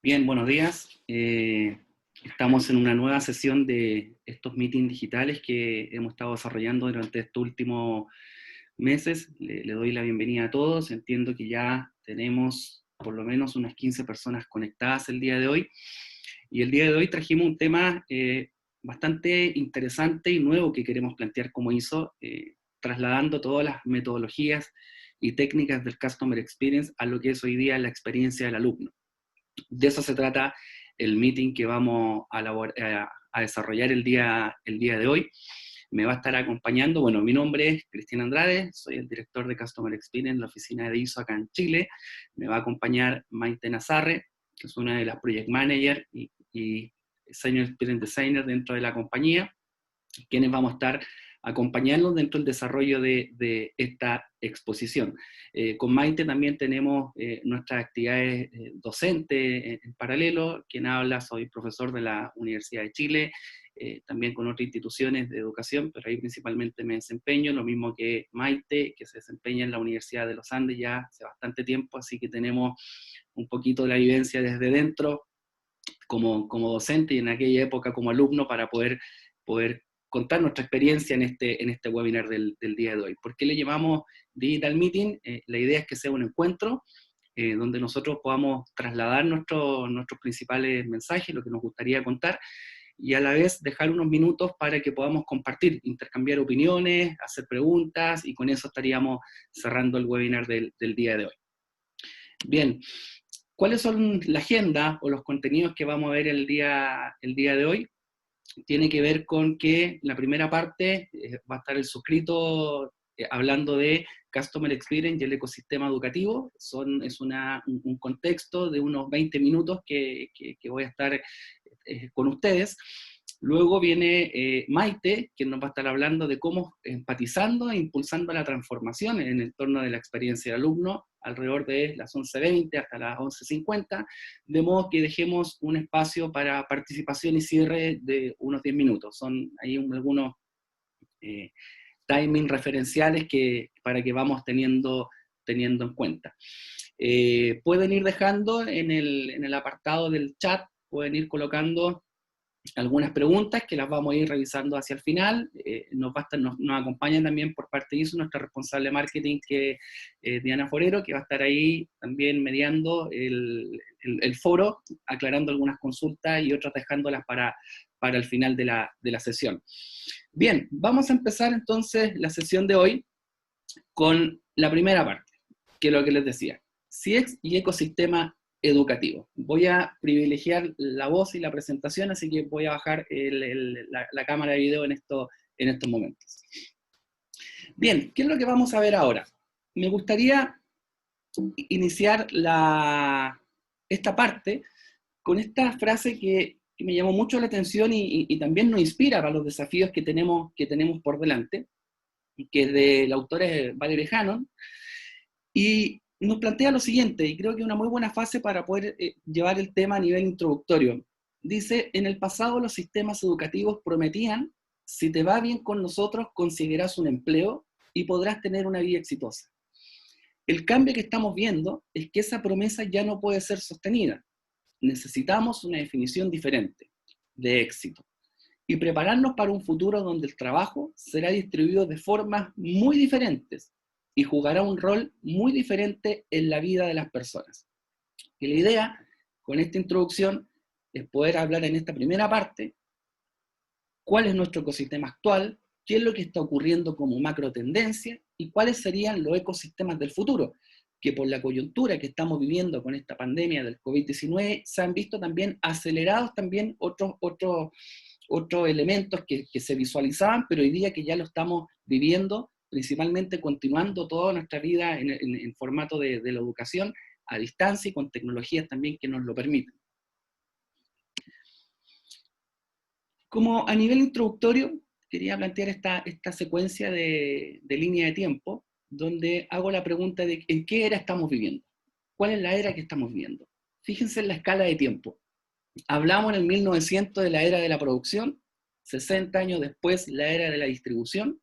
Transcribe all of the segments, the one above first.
Bien, buenos días. Estamos en una nueva sesión de estos meetings digitales que hemos estado desarrollando durante estos últimos meses. Le doy la bienvenida a todos. Entiendo que ya tenemos por lo menos unas 15 personas conectadas el día de hoy. Y el día de hoy trajimos un tema bastante interesante y nuevo que queremos plantear como ISO, trasladando todas las metodologías y técnicas del Customer Experience a lo que es hoy día la experiencia del alumno. De eso se trata el meeting que vamos a desarrollar el día de hoy. Me va a estar acompañando, bueno, mi nombre es Cristian Andrade, soy el director de Customer Experience en la oficina de ISO acá en Chile. Me va a acompañar Maite Nazarre, que es una de las Project Manager y Senior Experience Designer dentro de la compañía, quienes vamos a estar acompañando dentro del desarrollo de esta exposición. Con Maite también tenemos nuestras actividades docentes en paralelo. Quien habla, soy profesor de la Universidad de Chile, también con otras instituciones de educación, pero ahí principalmente me desempeño, lo mismo que Maite, que se desempeña en la Universidad de los Andes ya hace bastante tiempo, así que tenemos un poquito de la vivencia desde dentro, como docente y en aquella época como alumno, para poder contar nuestra experiencia en este webinar del día de hoy. ¿Por qué le llamamos Digital Meeting? La idea es que sea un encuentro donde nosotros podamos trasladar nuestros principales mensajes, lo que nos gustaría contar, y a la vez dejar unos minutos para que podamos compartir, intercambiar opiniones, hacer preguntas, y con eso estaríamos cerrando el webinar del día de hoy. Bien, ¿cuáles son la agenda o los contenidos que vamos a ver el día de hoy? Tiene que ver con que la primera parte va a estar el suscrito hablando de Customer Experience y el ecosistema educativo. Es un contexto de unos 20 minutos que voy a estar con ustedes. Luego viene Maite, que nos va a estar hablando de cómo empatizando e impulsando la transformación en el entorno de la experiencia del alumno, alrededor de las 11:20 hasta las 11:50, de modo que dejemos un espacio para participación y cierre de unos 10 minutos. Son ahí algunos timing referenciales para que vamos teniendo en cuenta. Pueden ir dejando en el apartado del chat, pueden ir colocando algunas preguntas que las vamos a ir revisando hacia el final. Nos acompaña también por parte de ISO nuestra responsable de marketing, que es Diana Forero, que va a estar ahí también mediando el foro, aclarando algunas consultas y otras dejándolas para el final de la sesión. Bien, vamos a empezar entonces la sesión de hoy con la primera parte, que es lo que les decía, CX y ecosistema educativo. Voy a privilegiar la voz y la presentación, así que voy a bajar la cámara de video en estos momentos. Bien, ¿qué es lo que vamos a ver ahora? Me gustaría iniciar esta parte con esta frase que me llamó mucho la atención y también nos inspira para los desafíos que tenemos por delante, que es del autor Valerie Hannon, y nos plantea lo siguiente, y creo que es una muy buena fase para poder llevar el tema a nivel introductorio. Dice: en el pasado los sistemas educativos prometían: si te va bien con nosotros, conseguirás un empleo y podrás tener una vida exitosa. El cambio que estamos viendo es que esa promesa ya no puede ser sostenida. Necesitamos una definición diferente de éxito y prepararnos para un futuro donde el trabajo será distribuido de formas muy diferentes y jugará un rol muy diferente en la vida de las personas. Y la idea con esta introducción es poder hablar en esta primera parte cuál es nuestro ecosistema actual, qué es lo que está ocurriendo como macro tendencia y cuáles serían los ecosistemas del futuro, que por la coyuntura que estamos viviendo con esta pandemia del COVID-19 se han visto también acelerados también otros elementos que se visualizaban, pero hoy día que ya lo estamos viviendo, principalmente continuando toda nuestra vida en formato de la educación a distancia y con tecnologías también que nos lo permiten. Como a nivel introductorio, quería plantear esta secuencia de línea de tiempo, donde hago la pregunta de ¿en qué era estamos viviendo? ¿Cuál es la era que estamos viviendo? Fíjense en la escala de tiempo. Hablamos en el 1900 de la era de la producción, 60 años después la era de la distribución,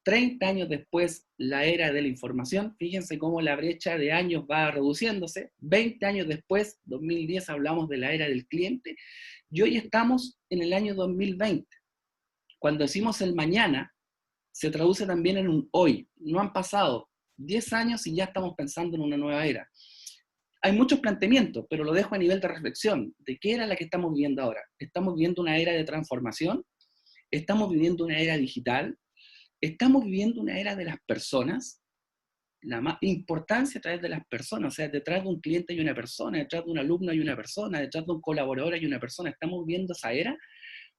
30 años después, la era de la información. Fíjense cómo la brecha de años va reduciéndose. 20 años después, 2010, hablamos de la era del cliente. Y hoy estamos en el año 2020. Cuando decimos el mañana, se traduce también en un hoy. No han pasado 10 años y ya estamos pensando en una nueva era. Hay muchos planteamientos, pero lo dejo a nivel de reflexión. ¿De qué era la que estamos viviendo ahora? ¿Estamos viviendo una era de transformación? ¿Estamos viviendo una era digital? ¿Estamos viviendo una era de las personas? La más importancia a través de las personas, o sea, detrás de un cliente hay una persona, detrás de un alumno hay una persona, detrás de un colaborador hay una persona. ¿Estamos viviendo esa era?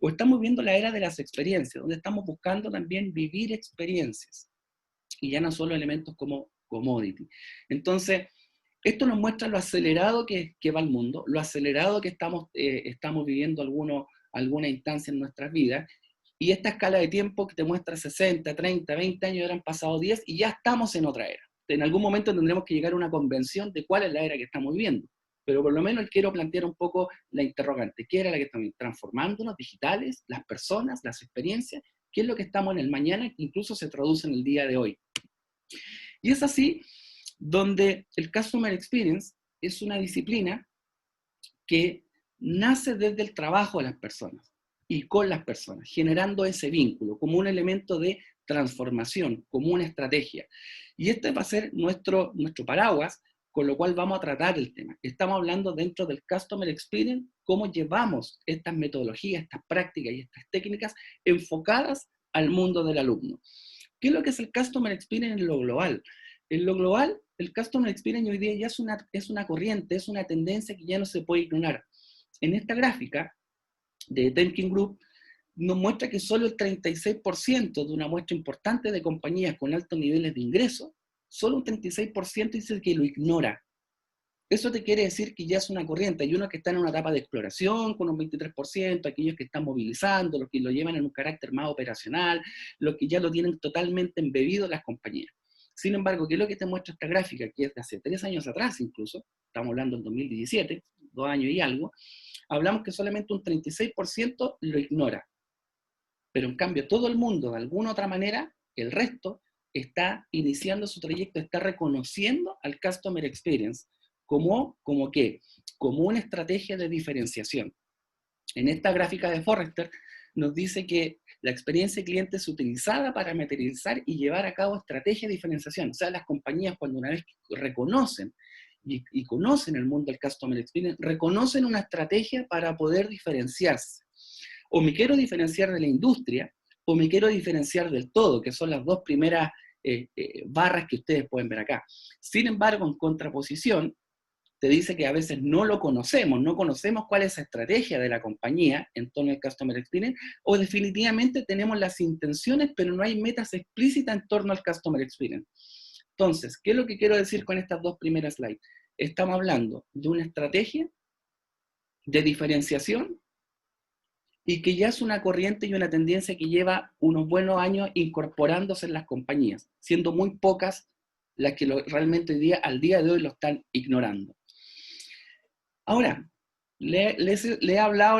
¿O estamos viendo la era de las experiencias, donde estamos buscando también vivir experiencias? Y ya no solo elementos como commodity. Entonces, esto nos muestra lo acelerado que va el mundo, lo acelerado que estamos viviendo alguna instancia en nuestras vidas, y esta escala de tiempo que te muestra 60, 30, 20 años, ahora han pasado 10 y ya estamos en otra era. En algún momento tendremos que llegar a una convención de cuál es la era que estamos viviendo, pero por lo menos quiero plantear un poco la interrogante. ¿Qué era la que estamos transformándonos? ¿Digitales? ¿Las personas? ¿Las experiencias? ¿Qué es lo que estamos en el mañana que incluso se traduce en el día de hoy? Y es así donde el Customer Experience es una disciplina que nace desde el trabajo de las personas y con las personas, generando ese vínculo como un elemento de transformación, como una estrategia. Y este va a ser nuestro paraguas, con lo cual vamos a tratar el tema. Estamos hablando dentro del Customer Experience, cómo llevamos estas metodologías, estas prácticas y estas técnicas enfocadas al mundo del alumno. ¿Qué es lo que es el Customer Experience en lo global? En lo global, el Customer Experience hoy día ya es una corriente, es una tendencia que ya no se puede ignorar. En esta gráfica de Temkin Group nos muestra que solo el 36% de una muestra importante de compañías con altos niveles de ingreso, solo un 36% dice que lo ignora. Eso te quiere decir que ya es una corriente. Hay unos que están en una etapa de exploración con un 23%, aquellos que están movilizando, los que lo llevan en un carácter más operacional, los que ya lo tienen totalmente embebido en las compañías. Sin embargo, ¿qué es lo que te muestra esta gráfica? Que es de hace 3 años atrás incluso, estamos hablando del 2017, 2 años y algo, hablamos que solamente un 36% lo ignora. Pero en cambio todo el mundo, de alguna u otra manera, el resto, está iniciando su trayecto, está reconociendo al Customer Experience como ¿qué? Como una estrategia de diferenciación. En esta gráfica de Forrester nos dice que la experiencia de cliente es utilizada para materializar y llevar a cabo estrategias de diferenciación. O sea, las compañías cuando una vez reconocen y conocen el mundo del Customer Experience, reconocen una estrategia para poder diferenciarse. O me quiero diferenciar de la industria, o me quiero diferenciar del todo, que son las dos primeras barras que ustedes pueden ver acá. Sin embargo, en contraposición, te dice que a veces no lo conocemos, no conocemos cuál es la estrategia de la compañía en torno al Customer Experience, o definitivamente tenemos las intenciones, pero no hay metas explícitas en torno al Customer Experience. Entonces, ¿qué es lo que quiero decir con estas dos primeras slides? Estamos hablando de una estrategia de diferenciación y que ya es una corriente y una tendencia que lleva unos buenos años incorporándose en las compañías, siendo muy pocas las que realmente al día de hoy lo están ignorando. Ahora, le he hablado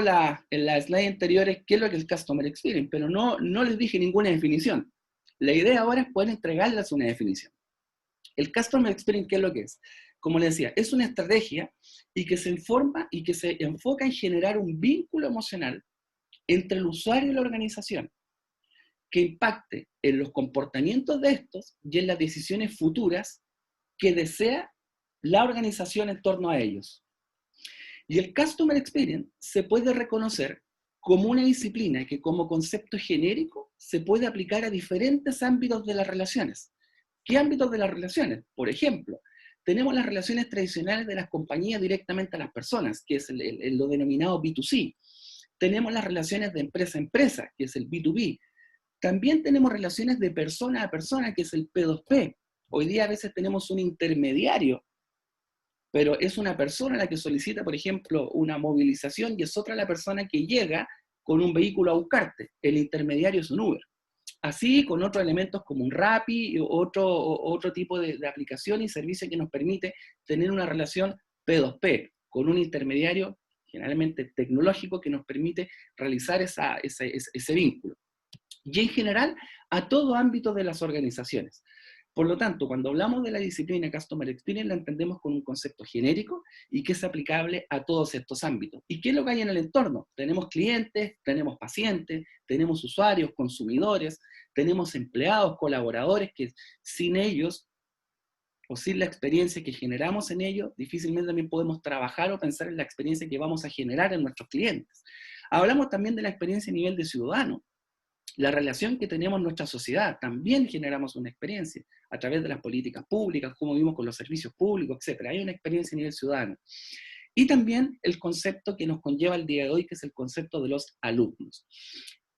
en las slides anteriores qué es lo que es el Customer Experience, pero no les dije ninguna definición. La idea ahora es poder entregarles una definición. El Customer Experience, ¿qué es lo que es? Como les decía, es una estrategia y que se informa y que se enfoca en generar un vínculo emocional entre el usuario y la organización que impacte en los comportamientos de estos y en las decisiones futuras que desea la organización en torno a ellos. Y el Customer Experience se puede reconocer como una disciplina que como concepto genérico se puede aplicar a diferentes ámbitos de las relaciones. ¿Qué ámbitos de las relaciones? Por ejemplo, tenemos las relaciones tradicionales de las compañías directamente a las personas, que es lo denominado B2C. Tenemos las relaciones de empresa a empresa, que es el B2B. También tenemos relaciones de persona a persona, que es el P2P. Hoy día a veces tenemos un intermediario, pero es una persona la que solicita, por ejemplo, una movilización y es otra la persona que llega con un vehículo a buscarte. El intermediario es un Uber. Así con otros elementos como un Rappi y otro tipo de aplicación y servicio que nos permite tener una relación P2P con un intermediario generalmente tecnológico que nos permite realizar ese vínculo. y en general a todo ámbito de las organizaciones. Por lo tanto, cuando hablamos de la disciplina Customer Experience, la entendemos con un concepto genérico y que es aplicable a todos estos ámbitos. ¿Y qué es lo que hay en el entorno? Tenemos clientes, tenemos pacientes, tenemos usuarios, consumidores, tenemos empleados, colaboradores, que sin ellos o sin la experiencia que generamos en ellos, difícilmente también podemos trabajar o pensar en la experiencia que vamos a generar en nuestros clientes. Hablamos también de la experiencia a nivel de ciudadano. La relación que tenemos en nuestra sociedad, también generamos una experiencia a través de las políticas públicas, como vimos con los servicios públicos, etc. Hay una experiencia a nivel ciudadano. Y también el concepto que nos conlleva el día de hoy, que es el concepto de los alumnos.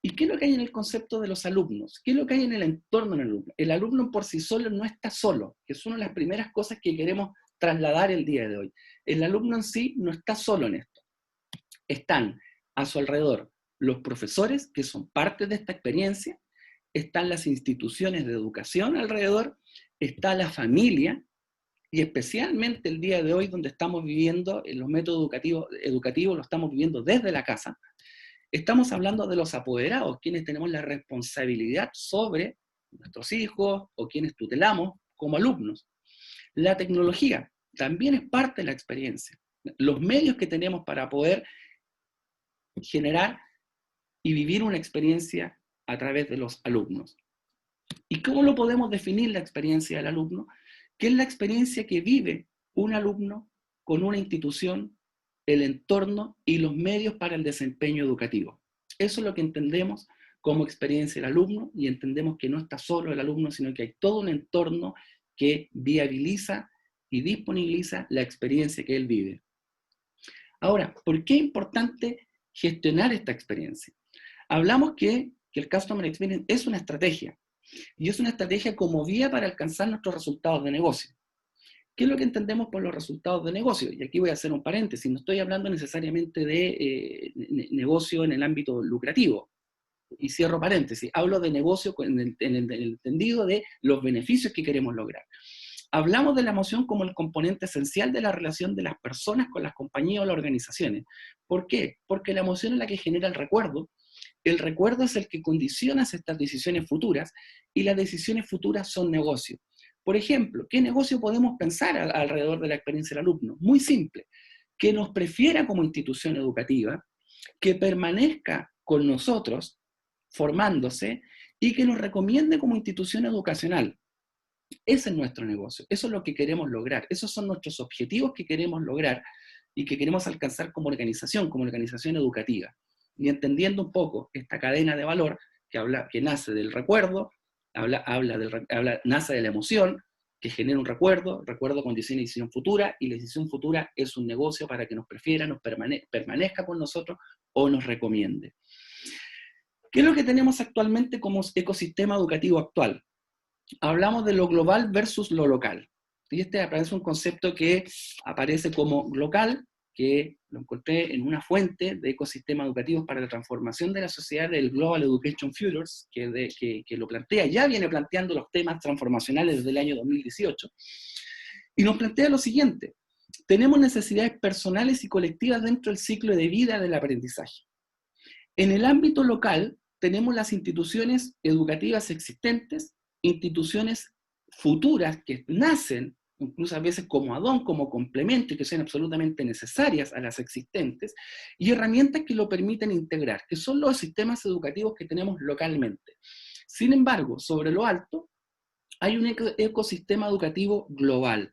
¿Y qué es lo que hay en el concepto de los alumnos? ¿Qué es lo que hay en el entorno del alumno? El alumno por sí solo no está solo, que es una de las primeras cosas que queremos trasladar el día de hoy. El alumno en sí no está solo en esto. Están a su alrededor los profesores, que son parte de esta experiencia, están las instituciones de educación alrededor, está la familia, y especialmente el día de hoy donde estamos viviendo en los métodos educativos lo estamos viviendo desde la casa. Estamos hablando de los apoderados, quienes tenemos la responsabilidad sobre nuestros hijos o quienes tutelamos como alumnos. La tecnología también es parte de la experiencia. Los medios que tenemos para poder generar y vivir una experiencia a través de los alumnos. ¿Y cómo lo podemos definir la experiencia del alumno? Que es la experiencia que vive un alumno con una institución, el entorno y los medios para el desempeño educativo. Eso es lo que entendemos como experiencia del alumno, y entendemos que no está solo el alumno, sino que hay todo un entorno que viabiliza y disponibiliza la experiencia que él vive. Ahora, ¿por qué es importante gestionar esta experiencia? Hablamos que el Customer Experience es una estrategia, y es una estrategia como vía para alcanzar nuestros resultados de negocio. ¿Qué es lo que entendemos por los resultados de negocio? Y aquí voy a hacer un paréntesis, no estoy hablando necesariamente de negocio en el ámbito lucrativo, y cierro paréntesis, hablo de negocio en el entendido de los beneficios que queremos lograr. Hablamos de la emoción como el componente esencial de la relación de las personas con las compañías o las organizaciones. ¿Por qué? Porque la emoción es la que genera el recuerdo es el que condiciona estas decisiones futuras, y las decisiones futuras son negocios. Por ejemplo, ¿qué negocio podemos pensar alrededor de la experiencia del alumno? Muy simple, que nos prefiera como institución educativa, que permanezca con nosotros formándose y que nos recomiende como institución educacional. Ese es nuestro negocio, eso es lo que queremos lograr, esos son nuestros objetivos que queremos lograr y que queremos alcanzar como organización educativa. Y entendiendo un poco esta cadena de valor que nace del recuerdo, nace de la emoción, que genera un recuerdo condiciona decisión futura, y la decisión futura es un negocio para que nos prefiera, permanezca con nosotros o nos recomiende. ¿Qué es lo que tenemos actualmente como ecosistema educativo actual? Hablamos de lo global versus lo local. Y este es un concepto que aparece como local, que lo encontré en una fuente de ecosistemas educativos para la transformación de la sociedad del Global Education Futures, que lo plantea, ya viene planteando los temas transformacionales desde el año 2018, y nos plantea lo siguiente: tenemos necesidades personales y colectivas dentro del ciclo de vida del aprendizaje. En el ámbito local, tenemos las instituciones educativas existentes, instituciones futuras que nacen, incluso a veces como add-on, como complemento, y que son absolutamente necesarias a las existentes, y herramientas que lo permiten integrar, que son los sistemas educativos que tenemos localmente. Sin embargo, sobre lo alto, hay un ecosistema educativo global.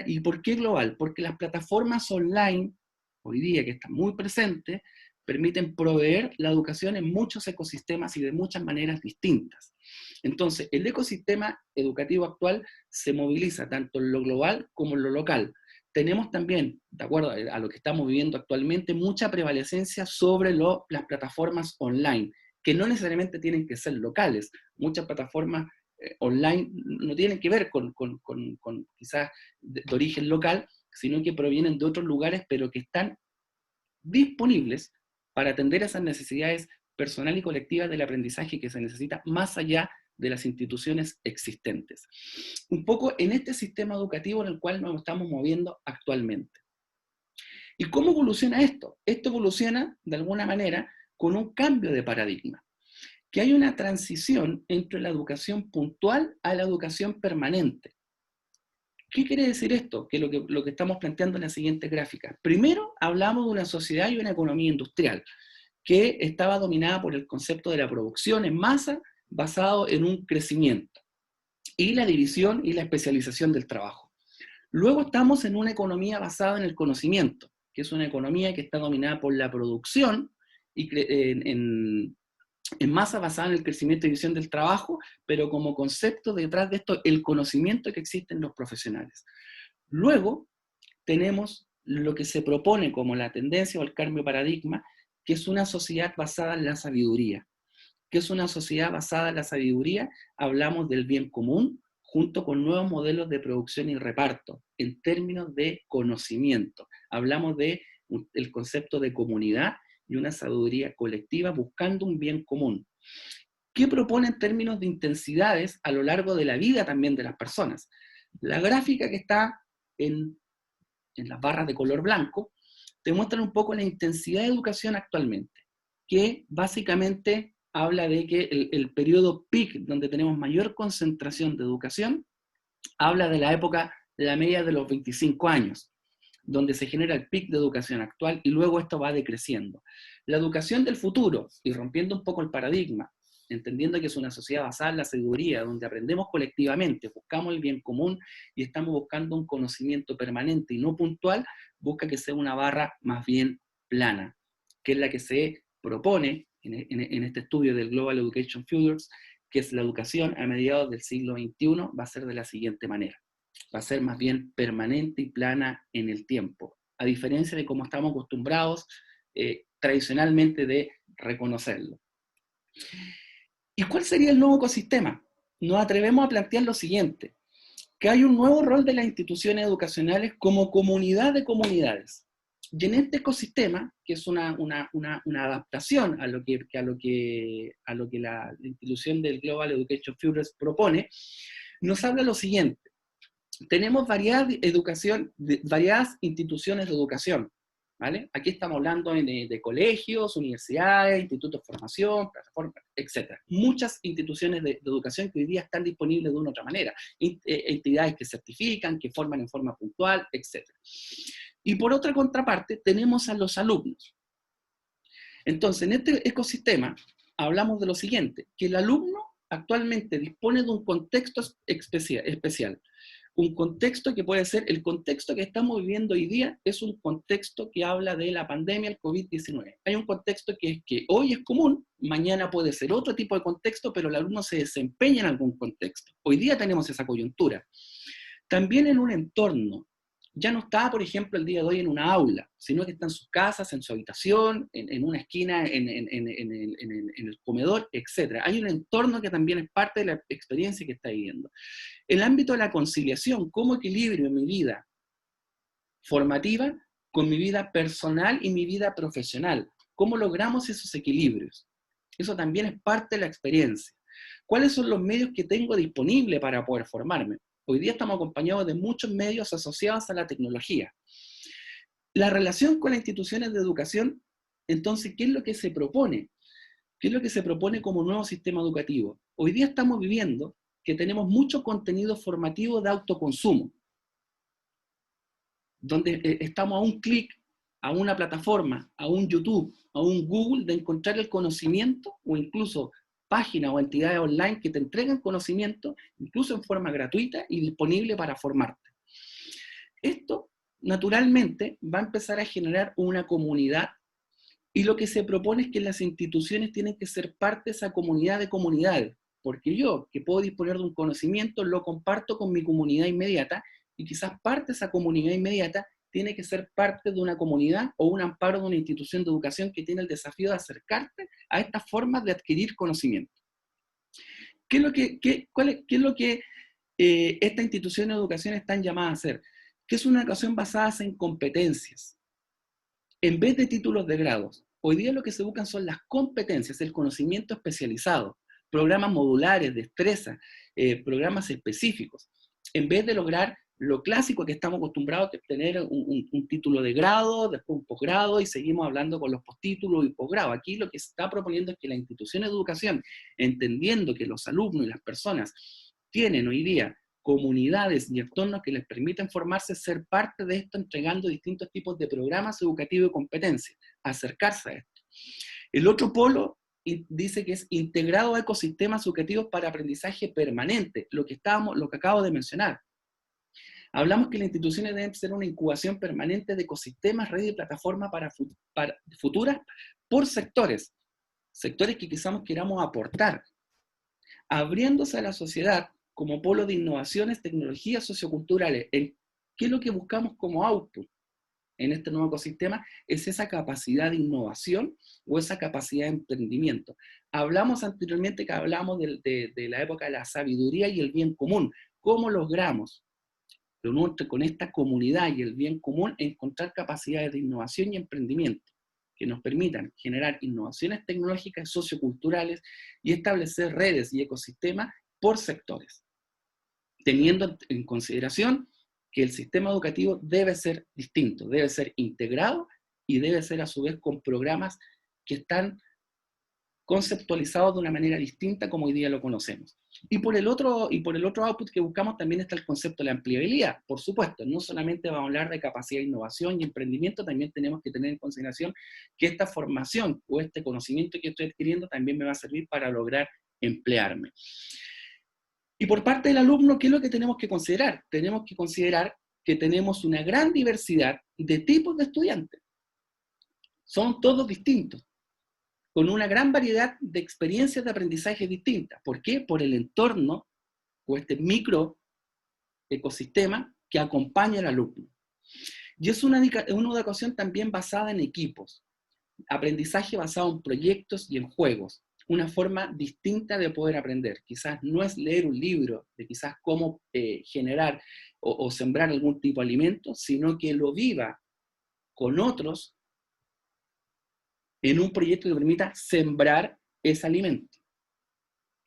¿Y por qué global? Porque las plataformas online, hoy día que están muy presentes, permiten proveer la educación en muchos ecosistemas y de muchas maneras distintas. Entonces, el ecosistema educativo actual se moviliza tanto en lo global como en lo local. Tenemos también, de acuerdo a lo que estamos viviendo actualmente, mucha prevalecencia sobre las plataformas online, que no necesariamente tienen que ser locales. Muchas plataformas online no tienen que ver con quizás de origen local, sino que provienen de otros lugares, pero que están disponibles para atender esas necesidades personales y colectivas del aprendizaje que se necesita más allá de las instituciones existentes. Un poco en este sistema educativo en el cual nos estamos moviendo actualmente. ¿Y cómo evoluciona esto? Esto evoluciona de alguna manera con un cambio de paradigma. que hay una transición entre la educación puntual a la educación permanente. ¿Qué quiere decir esto? Que lo que estamos planteando en la siguiente gráfica. Primero, hablamos de una sociedad y una economía industrial que estaba dominada por el concepto de la producción en masa basado en un crecimiento y la división y la especialización del trabajo. Luego estamos en una economía basada en el conocimiento, que es una economía que está dominada por la producción y en masa basada en el crecimiento y división del trabajo, pero como concepto detrás de esto, el conocimiento que existe en los profesionales. Luego tenemos lo que se propone como la tendencia o el cambio de paradigma, que es una sociedad basada en la sabiduría. ¿Qué es una sociedad basada en la sabiduría? Hablamos del bien común, junto con nuevos modelos de producción y reparto, en términos de conocimiento. Hablamos del concepto de comunidad y una sabiduría colectiva buscando un bien común. ¿Qué propone en términos de intensidades a lo largo de la vida también de las personas? La gráfica que está en las barras de color blanco te muestra un poco la intensidad de educación actualmente, que básicamente habla de que el periodo peak, donde tenemos mayor concentración de educación, habla de la época, la media de los 25 años, donde se genera el pic de educación actual y luego esto va decreciendo. La educación del futuro, y rompiendo un poco el paradigma, entendiendo que es una sociedad basada en la sabiduría, donde aprendemos colectivamente, buscamos el bien común y estamos buscando un conocimiento permanente y no puntual, busca que sea una barra más bien plana, que es la que se propone en este estudio del Global Education Futures, que es la educación a mediados del siglo XXI, va a ser de la siguiente manera. Va a ser más bien permanente y plana en el tiempo, a diferencia de cómo estamos acostumbrados tradicionalmente de reconocerlo. ¿Y cuál sería el nuevo ecosistema? Nos atrevemos a plantear lo siguiente, que hay un nuevo rol de las instituciones educacionales como comunidad de comunidades. Y en este ecosistema, que es una adaptación a lo que la institución del Global Education Futures propone, nos habla lo siguiente. Tenemos variadas instituciones de educación, ¿vale? Aquí estamos hablando de colegios, universidades, institutos de formación, plataformas, etc. Muchas instituciones de educación que hoy día están disponibles de una u otra manera. Entidades que certifican, que forman en forma puntual, etc. Y por otra contraparte, tenemos a los alumnos. Entonces, en este ecosistema, hablamos de lo siguiente, que el alumno actualmente dispone de un contexto especial. Un contexto que puede ser, el contexto que estamos viviendo hoy día es un contexto que habla de la pandemia, el COVID-19. Hay un contexto que hoy es común, mañana puede ser otro tipo de contexto, pero el alumno se desempeña en algún contexto. Hoy día tenemos esa coyuntura. También en un entorno. Ya no está, por ejemplo, el día de hoy en una aula, sino que está en sus casas, en su habitación, en una esquina, en el comedor, etc. Hay un entorno que también es parte de la experiencia que está viviendo. El ámbito de la conciliación, ¿cómo equilibrio mi vida formativa con mi vida personal y mi vida profesional? ¿Cómo logramos esos equilibrios? Eso también es parte de la experiencia. ¿Cuáles son los medios que tengo disponibles para poder formarme? Hoy día estamos acompañados de muchos medios asociados a la tecnología. La relación con las instituciones de educación, entonces, ¿qué es lo que se propone? ¿Qué es lo que se propone como nuevo sistema educativo? Hoy día estamos viviendo que tenemos mucho contenido formativo de autoconsumo, donde estamos a un clic, a una plataforma, a un YouTube, a un Google de encontrar el conocimiento o incluso páginas o entidades online que te entregan conocimiento, incluso en forma gratuita y disponible para formarte. Esto, naturalmente, va a empezar a generar una comunidad y lo que se propone es que las instituciones tienen que ser parte de esa comunidad de comunidades, porque yo, que puedo disponer de un conocimiento, lo comparto con mi comunidad inmediata y quizás parte de esa comunidad inmediata tiene que ser parte de una comunidad o un amparo de una institución de educación que tiene el desafío de acercarte a estas formas de adquirir conocimiento. ¿Qué es lo que estas instituciones de educación están llamadas a hacer? Que es una educación basada en competencias, en vez de títulos de grados. Hoy día lo que se buscan son las competencias, el conocimiento especializado, programas modulares, destreza, programas específicos, en vez de lograr lo clásico que estamos acostumbrados a tener un título de grado, después un posgrado, y seguimos hablando con los postítulos y posgrado. Aquí lo que se está proponiendo es que la institución de educación, entendiendo que los alumnos y las personas tienen hoy día comunidades y entornos que les permiten formarse, ser parte de esto, entregando distintos tipos de programas educativos y competencias, acercarse a esto. El otro polo dice que es integrado a ecosistemas educativos para aprendizaje permanente, lo que acabo de mencionar. Hablamos que las instituciones deben ser una incubación permanente de ecosistemas, redes y plataformas para futuras por sectores que quizás queramos aportar, abriéndose a la sociedad como polo de innovaciones, tecnologías socioculturales. ¿Qué es lo que buscamos como output en este nuevo ecosistema? Es esa capacidad de innovación o esa capacidad de emprendimiento. Hablamos anteriormente que hablamos de la época de la sabiduría y el bien común. ¿Cómo logramos con esta comunidad y el bien común encontrar capacidades de innovación y emprendimiento que nos permitan generar innovaciones tecnológicas, socioculturales y establecer redes y ecosistemas por sectores, teniendo en consideración que el sistema educativo debe ser distinto, debe ser integrado y debe ser a su vez con programas que están conceptualizados de una manera distinta como hoy día lo conocemos. Y por el otro output que buscamos también está el concepto de la empleabilidad, por supuesto. No solamente vamos a hablar de capacidad de innovación y emprendimiento, también tenemos que tener en consideración que esta formación o este conocimiento que estoy adquiriendo también me va a servir para lograr emplearme. Y por parte del alumno, ¿qué es lo que tenemos que considerar? Tenemos que considerar que tenemos una gran diversidad de tipos de estudiantes. Son todos distintos, con una gran variedad de experiencias de aprendizaje distintas. ¿Por qué? Por el entorno o este micro ecosistema que acompaña al alumno. Y es una educación también basada en equipos, aprendizaje basado en proyectos y en juegos, una forma distinta de poder aprender. Quizás no es leer un libro de quizás cómo generar o sembrar algún tipo de alimento, sino que lo viva con otros en un proyecto que permita sembrar ese alimento.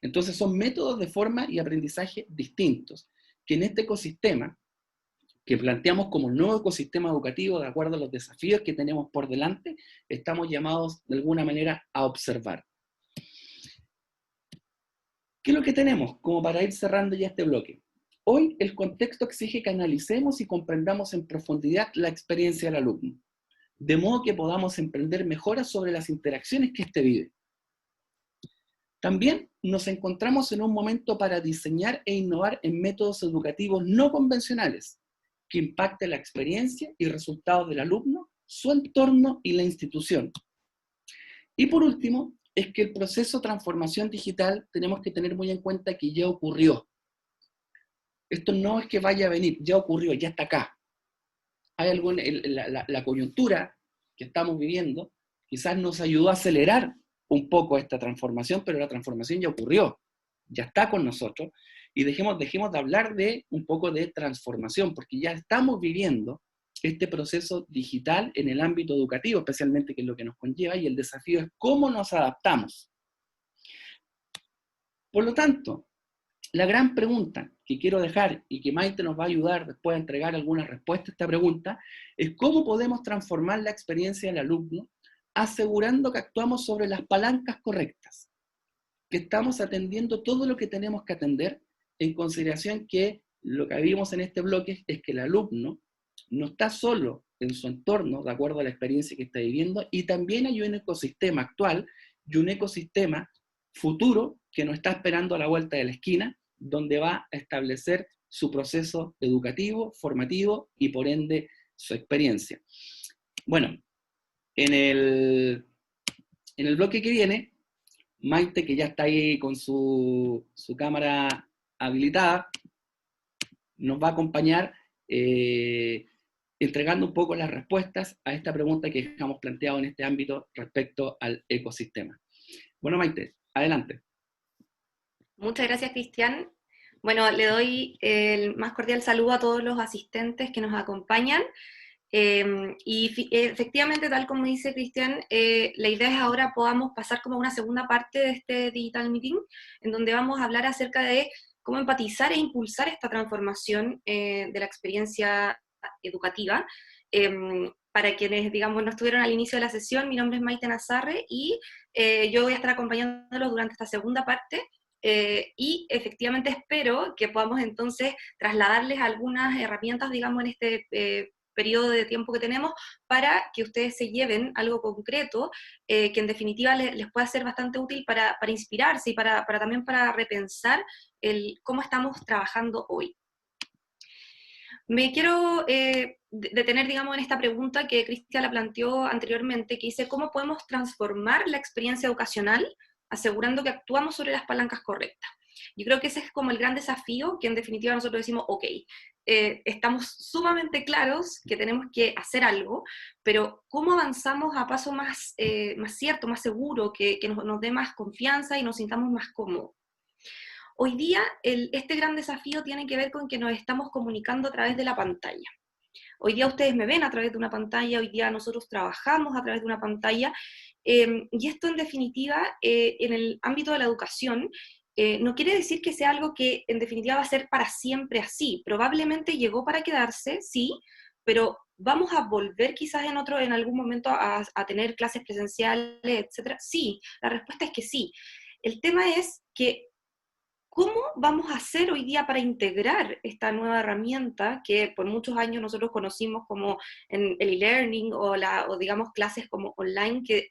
Entonces son métodos de forma y aprendizaje distintos, que en este ecosistema, que planteamos como nuevo ecosistema educativo de acuerdo a los desafíos que tenemos por delante, estamos llamados de alguna manera a observar. ¿Qué es lo que tenemos? Como para ir cerrando ya este bloque. Hoy el contexto exige que analicemos y comprendamos en profundidad la experiencia del alumno, de modo que podamos emprender mejoras sobre las interacciones que éste vive. También nos encontramos en un momento para diseñar e innovar en métodos educativos no convencionales, que impacten la experiencia y resultados del alumno, su entorno y la institución. Y por último, es que el proceso de transformación digital tenemos que tener muy en cuenta que ya ocurrió. Esto no es que vaya a venir, ya ocurrió, ya está acá. Hay la coyuntura que estamos viviendo quizás nos ayudó a acelerar un poco esta transformación, pero la transformación ya ocurrió, ya está con nosotros, y dejemos de hablar de un poco de transformación, porque ya estamos viviendo este proceso digital en el ámbito educativo, especialmente, que es lo que nos conlleva, y el desafío es cómo nos adaptamos. Por lo tanto, la gran pregunta que quiero dejar, y que Maite nos va a ayudar después a entregar algunas respuestas a esta pregunta, es cómo podemos transformar la experiencia del alumno asegurando que actuamos sobre las palancas correctas, que estamos atendiendo todo lo que tenemos que atender, en consideración que lo que vimos en este bloque es que el alumno no está solo en su entorno, de acuerdo a la experiencia que está viviendo, y también hay un ecosistema actual y un ecosistema futuro que nos está esperando a la vuelta de la esquina, donde va a establecer su proceso educativo, formativo y por ende su experiencia. Bueno, en el bloque que viene, Maite, que ya está ahí con su cámara habilitada, nos va a acompañar entregando un poco las respuestas a esta pregunta que dejamos planteado en este ámbito respecto al ecosistema. Bueno, Maite, adelante. Muchas gracias, Cristian. Bueno, le doy el más cordial saludo a todos los asistentes que nos acompañan. Efectivamente, tal como dice Cristian, la idea es ahora podamos pasar como una segunda parte de este Digital Meeting, en donde vamos a hablar acerca de cómo empatizar e impulsar esta transformación de la experiencia educativa. Para quienes, digamos, no estuvieron al inicio de la sesión, mi nombre es Maite Nazarre y yo voy a estar acompañándolos durante esta segunda parte. Y efectivamente espero que podamos entonces trasladarles algunas herramientas, digamos, en este periodo de tiempo que tenemos, para que ustedes se lleven algo concreto, que en definitiva les pueda ser bastante útil para inspirarse y también para repensar cómo estamos trabajando hoy. Me quiero detener, digamos, en esta pregunta que Cristian la planteó anteriormente, que dice, ¿cómo podemos transformar la experiencia educacional asegurando que actuamos sobre las palancas correctas? Yo creo que ese es como el gran desafío, que en definitiva nosotros decimos, ok, estamos sumamente claros que tenemos que hacer algo, pero ¿cómo avanzamos a paso más cierto, más seguro, que nos dé más confianza y nos sintamos más cómodos? Hoy día este gran desafío tiene que ver con que nos estamos comunicando a través de la pantalla. Hoy día ustedes me ven a través de una pantalla, hoy día nosotros trabajamos a través de una pantalla, y esto en definitiva, en el ámbito de la educación, no quiere decir que sea algo que en definitiva va a ser para siempre así. Probablemente llegó para quedarse, sí, pero vamos a volver quizás en algún momento a tener clases presenciales, etcétera. Sí, la respuesta es que sí. El tema es que ¿cómo vamos a hacer hoy día para integrar esta nueva herramienta que por muchos años nosotros conocimos como en el e-learning o digamos clases como online, que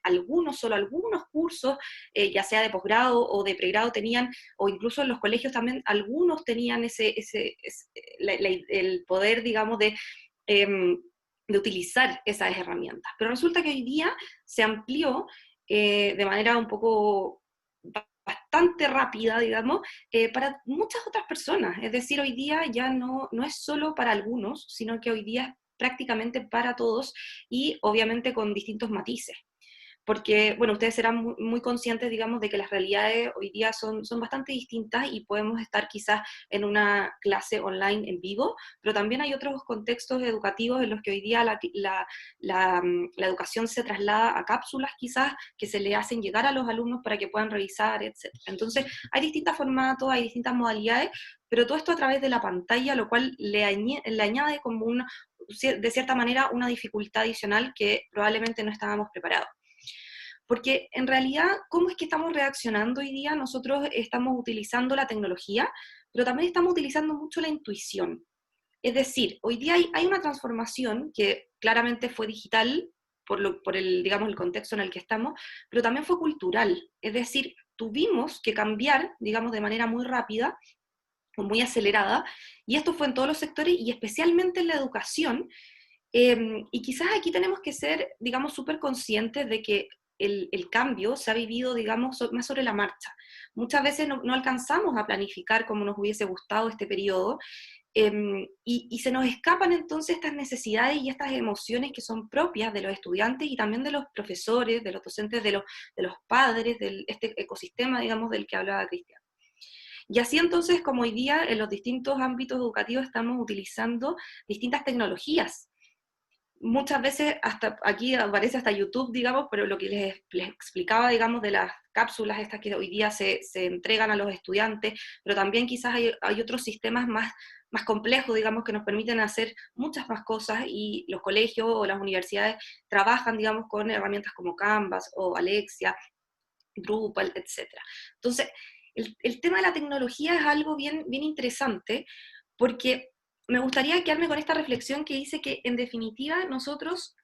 solo algunos cursos, ya sea de posgrado o de pregrado tenían, o incluso en los colegios también, algunos tenían el poder, digamos, de utilizar esas herramientas. Pero resulta que hoy día se amplió de manera un poco bastante rápida, digamos, para muchas otras personas. Es decir, hoy día ya no es solo para algunos, sino que hoy día es prácticamente para todos y obviamente con distintos matices. Porque, bueno, ustedes serán muy conscientes, digamos, de que las realidades hoy día son bastante distintas y podemos estar quizás en una clase online en vivo, pero también hay otros contextos educativos en los que hoy día la educación se traslada a cápsulas quizás que se le hacen llegar a los alumnos para que puedan revisar, etc. Entonces, hay distintos formatos, hay distintas modalidades, pero todo esto a través de la pantalla, lo cual le añade como de cierta manera una dificultad adicional que probablemente no estábamos preparados. Porque en realidad, ¿cómo es que estamos reaccionando hoy día? Nosotros estamos utilizando la tecnología, pero también estamos utilizando mucho la intuición. Es decir, hoy día hay una transformación que claramente fue digital por digamos, el contexto en el que estamos, pero también fue cultural. Es decir, tuvimos que cambiar, digamos, de manera muy rápida o muy acelerada, y esto fue en todos los sectores y especialmente en la educación. Y quizás aquí tenemos que ser, digamos, súper conscientes de que el cambio se ha vivido, digamos, más sobre la marcha. Muchas veces no alcanzamos a planificar como nos hubiese gustado este periodo, y se nos escapan entonces estas necesidades y estas emociones que son propias de los estudiantes y también de los profesores, de los docentes, de los padres, de este ecosistema, digamos, del que hablaba Cristian. Y así entonces, como hoy día en los distintos ámbitos educativos estamos utilizando distintas tecnologías. Muchas veces, hasta aquí aparece hasta YouTube, digamos, pero lo que les explicaba, digamos, de las cápsulas estas que hoy día se entregan a los estudiantes, pero también quizás hay otros sistemas más complejos, digamos, que nos permiten hacer muchas más cosas, y los colegios o las universidades trabajan, digamos, con herramientas como Canvas o Alexia, Drupal, etc. Entonces, el tema de la tecnología es algo bien interesante, porque me gustaría quedarme con esta reflexión que dice que, en definitiva, nosotros,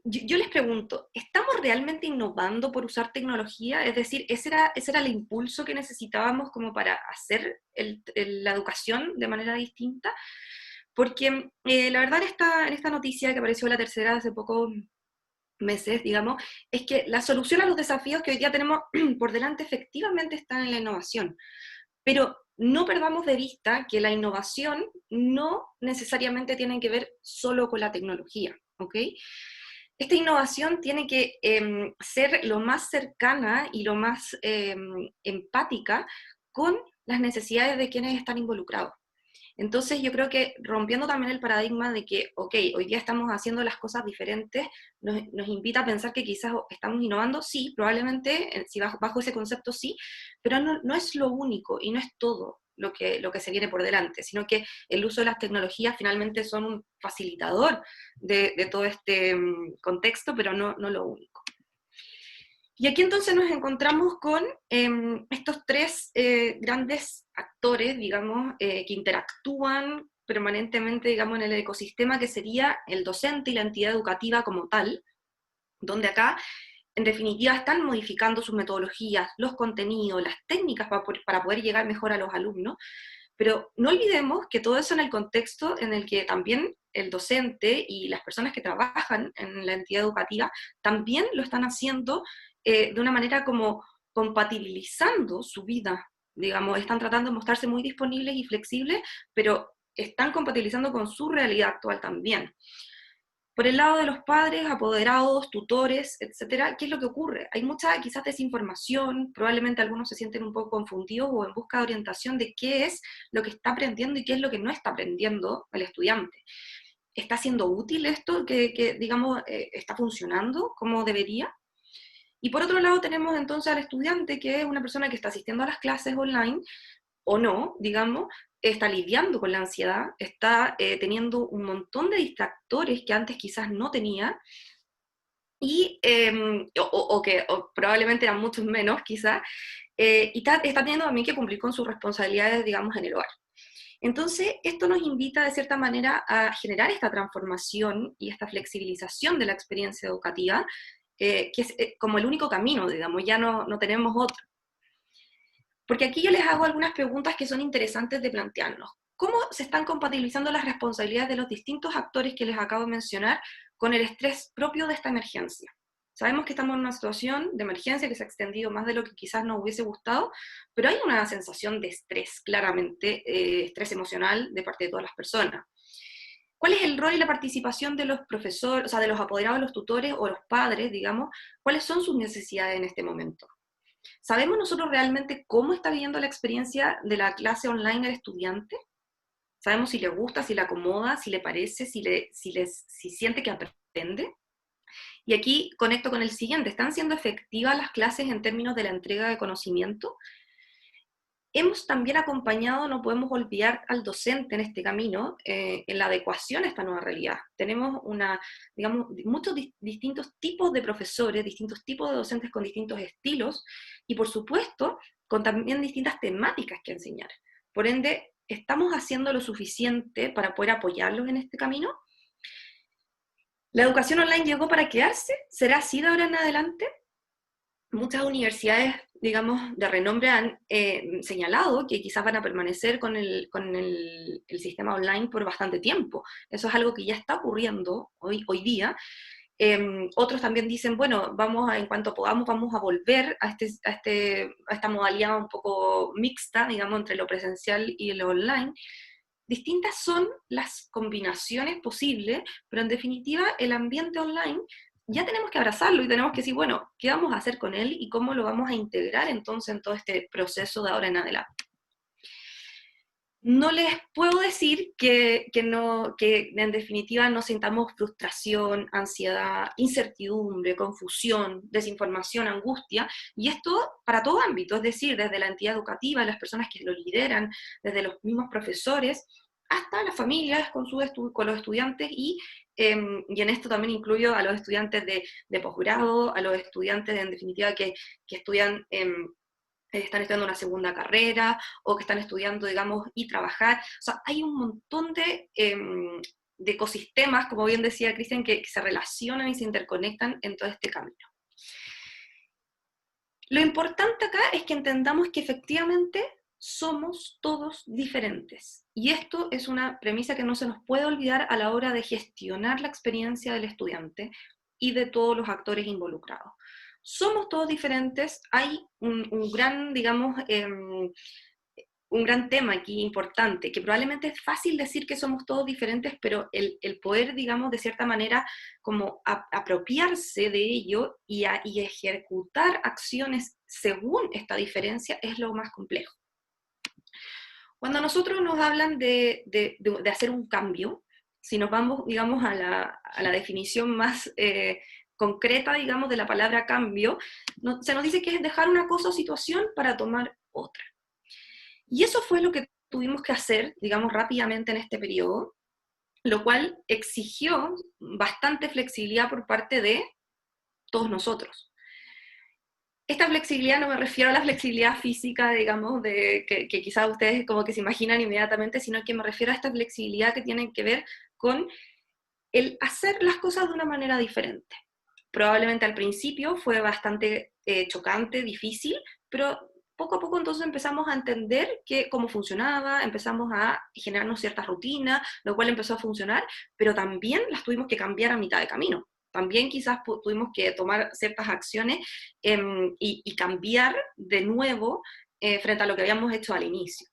yo les pregunto, ¿estamos realmente innovando por usar tecnología? Es decir, ¿ese era el impulso que necesitábamos como para hacer la educación de manera distinta? Porque la verdad en esta noticia que apareció en La Tercera hace pocos meses, digamos, es que la solución a los desafíos que hoy día tenemos por delante efectivamente está en la innovación. Pero no perdamos de vista que la innovación no necesariamente tiene que ver solo con la tecnología, ¿ok? Esta innovación tiene que ser lo más cercana y lo más empática con las necesidades de quienes están involucrados. Entonces yo creo que rompiendo también el paradigma de que, ok, hoy día estamos haciendo las cosas diferentes, nos invita a pensar que quizás estamos innovando, sí, probablemente, si bajo ese concepto sí, pero no es lo único y no es todo lo que se viene por delante, sino que el uso de las tecnologías finalmente son un facilitador de todo este contexto, pero no lo único. Y aquí entonces nos encontramos con estos tres grandes actores, digamos, que interactúan permanentemente, digamos, en el ecosistema, que sería el docente y la entidad educativa como tal, donde acá, en definitiva, están modificando sus metodologías, los contenidos, las técnicas para poder llegar mejor a los alumnos, pero no olvidemos que todo eso en el contexto en el que también el docente y las personas que trabajan en la entidad educativa también lo están haciendo de una manera como compatibilizando su vida, digamos, están tratando de mostrarse muy disponibles y flexibles, pero están compatibilizando con su realidad actual también. Por el lado de los padres, apoderados, tutores, etcétera, ¿qué es lo que ocurre? Hay mucha quizás desinformación, probablemente algunos se sienten un poco confundidos o en busca de orientación de qué es lo que está aprendiendo y qué es lo que no está aprendiendo el estudiante. ¿Está siendo útil esto que digamos, está funcionando como debería? Y por otro lado tenemos entonces al estudiante, que es una persona que está asistiendo a las clases online, o no, digamos, está lidiando con la ansiedad, está teniendo un montón de distractores que antes quizás no tenía, y, o probablemente eran muchos menos quizás, y está teniendo también que cumplir con sus responsabilidades, digamos, en el hogar. Entonces, esto nos invita de cierta manera a generar esta transformación y esta flexibilización de la experiencia educativa, que es como el único camino, digamos, ya no tenemos otro. Porque aquí yo les hago algunas preguntas que son interesantes de plantearnos. ¿Cómo se están compatibilizando las responsabilidades de los distintos actores que les acabo de mencionar con el estrés propio de esta emergencia? Sabemos que estamos en una situación de emergencia que se ha extendido más de lo que quizás nos hubiese gustado, pero hay una sensación de estrés, claramente, estrés emocional de parte de todas las personas. ¿Cuál es el rol y la participación de los profesores, o sea, de los apoderados, los tutores o los padres, digamos? ¿Cuáles son sus necesidades en este momento? ¿Sabemos nosotros realmente cómo está viviendo la experiencia de la clase online el estudiante? ¿Sabemos si le gusta, si le acomoda, si le parece, si siente que aprende? Y aquí conecto con el siguiente, ¿están siendo efectivas las clases en términos de la entrega de conocimiento? Hemos también acompañado, no podemos olvidar al docente en este camino, en la adecuación a esta nueva realidad. Tenemos digamos, muchos distintos tipos de profesores, distintos tipos de docentes con distintos estilos, y por supuesto, con también distintas temáticas que enseñar. Por ende, ¿estamos haciendo lo suficiente para poder apoyarlos en este camino? ¿La educación online llegó para quedarse? ¿Será así de ahora en adelante? Muchas universidades, digamos, de renombre han señalado que quizás van a permanecer con el sistema online por bastante tiempo. Eso es algo que ya está ocurriendo hoy día. Otros también dicen, bueno, en cuanto podamos, vamos a volver a esta modalidad un poco mixta, digamos, entre lo presencial y lo online. Distintas son las combinaciones posibles, pero en definitiva el ambiente online ya tenemos que abrazarlo y tenemos que decir, bueno, ¿qué vamos a hacer con él y cómo lo vamos a integrar entonces en todo este proceso de ahora en adelante? No les puedo decir que en definitiva no sintamos frustración, ansiedad, incertidumbre, confusión, desinformación, angustia, y esto para todo ámbito, es decir, desde la entidad educativa, las personas que lo lideran, desde los mismos profesores, hasta las familias con los estudiantes, y en esto también incluyo a los estudiantes de posgrado, a los estudiantes en definitiva que estudian están estudiando una segunda carrera, o que están estudiando, digamos, y trabajar. O sea, hay un montón de ecosistemas, como bien decía Cristian, que se relacionan y se interconectan en todo este camino. Lo importante acá es que entendamos que efectivamente somos todos diferentes. Y esto es una premisa que no se nos puede olvidar a la hora de gestionar la experiencia del estudiante y de todos los actores involucrados. Somos todos diferentes, hay un gran, digamos, un gran tema aquí importante, que probablemente es fácil decir que somos todos diferentes, pero el poder, digamos, de cierta manera, como apropiarse de ello y ejecutar acciones según esta diferencia es lo más complejo. Cuando nosotros nos hablan de hacer un cambio, si nos vamos, digamos, a la definición más concreta, digamos, de la palabra cambio, se nos dice que es dejar una cosa o situación para tomar otra. Y eso fue lo que tuvimos que hacer, digamos, rápidamente en este periodo, lo cual exigió bastante flexibilidad por parte de todos nosotros. Esta flexibilidad no me refiero a la flexibilidad física, digamos, que quizás ustedes como que se imaginan inmediatamente, sino que me refiero a esta flexibilidad que tiene que ver con el hacer las cosas de una manera diferente. Probablemente al principio fue bastante chocante, difícil, pero poco a poco entonces empezamos a entender cómo funcionaba, empezamos a generarnos ciertas rutinas, lo cual empezó a funcionar, pero también las tuvimos que cambiar a mitad de camino. También quizás tuvimos que tomar ciertas acciones y cambiar de nuevo frente a lo que habíamos hecho al inicio.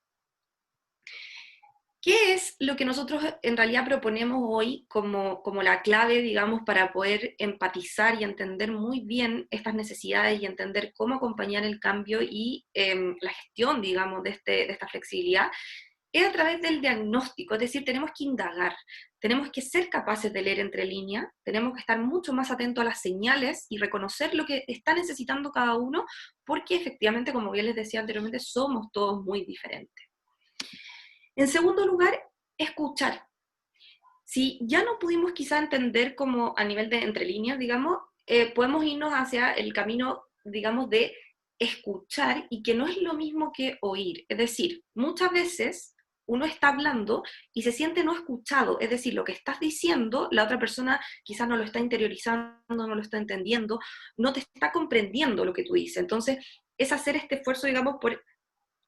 ¿Qué es lo que nosotros en realidad proponemos hoy como la clave, digamos, para poder empatizar y entender muy bien estas necesidades y entender cómo acompañar el cambio y la gestión, digamos, de esta flexibilidad? Es a través del diagnóstico, es decir, tenemos que indagar, tenemos que ser capaces de leer entre líneas, tenemos que estar mucho más atentos a las señales y reconocer lo que está necesitando cada uno, porque efectivamente, como bien les decía anteriormente, somos todos muy diferentes. En segundo lugar, escuchar. Si ya no pudimos quizá entender como a nivel de entre líneas, digamos, podemos irnos hacia el camino, digamos, de escuchar y que no es lo mismo que oír. Es decir, muchas veces uno está hablando y se siente no escuchado, es decir, lo que estás diciendo, la otra persona quizás no lo está interiorizando, no lo está entendiendo, no te está comprendiendo lo que tú dices. Entonces, es hacer este esfuerzo, digamos, por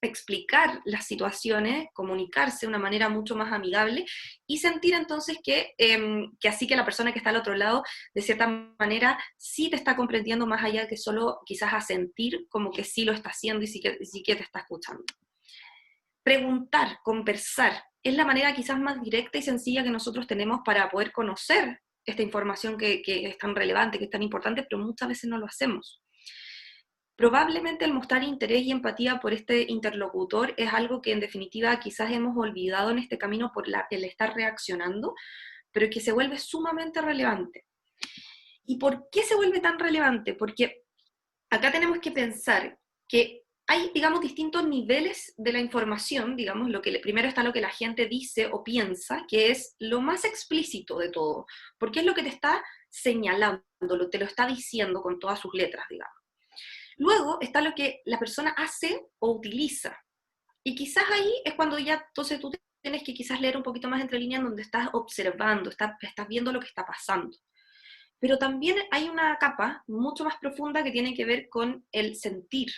explicar las situaciones, comunicarse de una manera mucho más amigable y sentir entonces que así que la persona que está al otro lado, de cierta manera, sí te está comprendiendo más allá de que solo quizás a sentir como que sí lo está haciendo y sí que te está escuchando. Preguntar, conversar, es la manera quizás más directa y sencilla que nosotros tenemos para poder conocer esta información que es tan relevante, que es tan importante, pero muchas veces no lo hacemos. Probablemente el mostrar interés y empatía por este interlocutor es algo que en definitiva quizás hemos olvidado en este camino por el estar reaccionando, pero que se vuelve sumamente relevante. ¿Y por qué se vuelve tan relevante? Porque acá tenemos que pensar que hay, digamos, distintos niveles de la información, digamos, primero está lo que la gente dice o piensa, que es lo más explícito de todo, porque es lo que te está señalando, te lo está diciendo con todas sus letras, digamos. Luego está lo que la persona hace o utiliza. Y quizás ahí es cuando ya entonces tú tienes que quizás leer un poquito más entre líneas donde estás observando, estás viendo lo que está pasando. Pero también hay una capa mucho más profunda que tiene que ver con el sentir.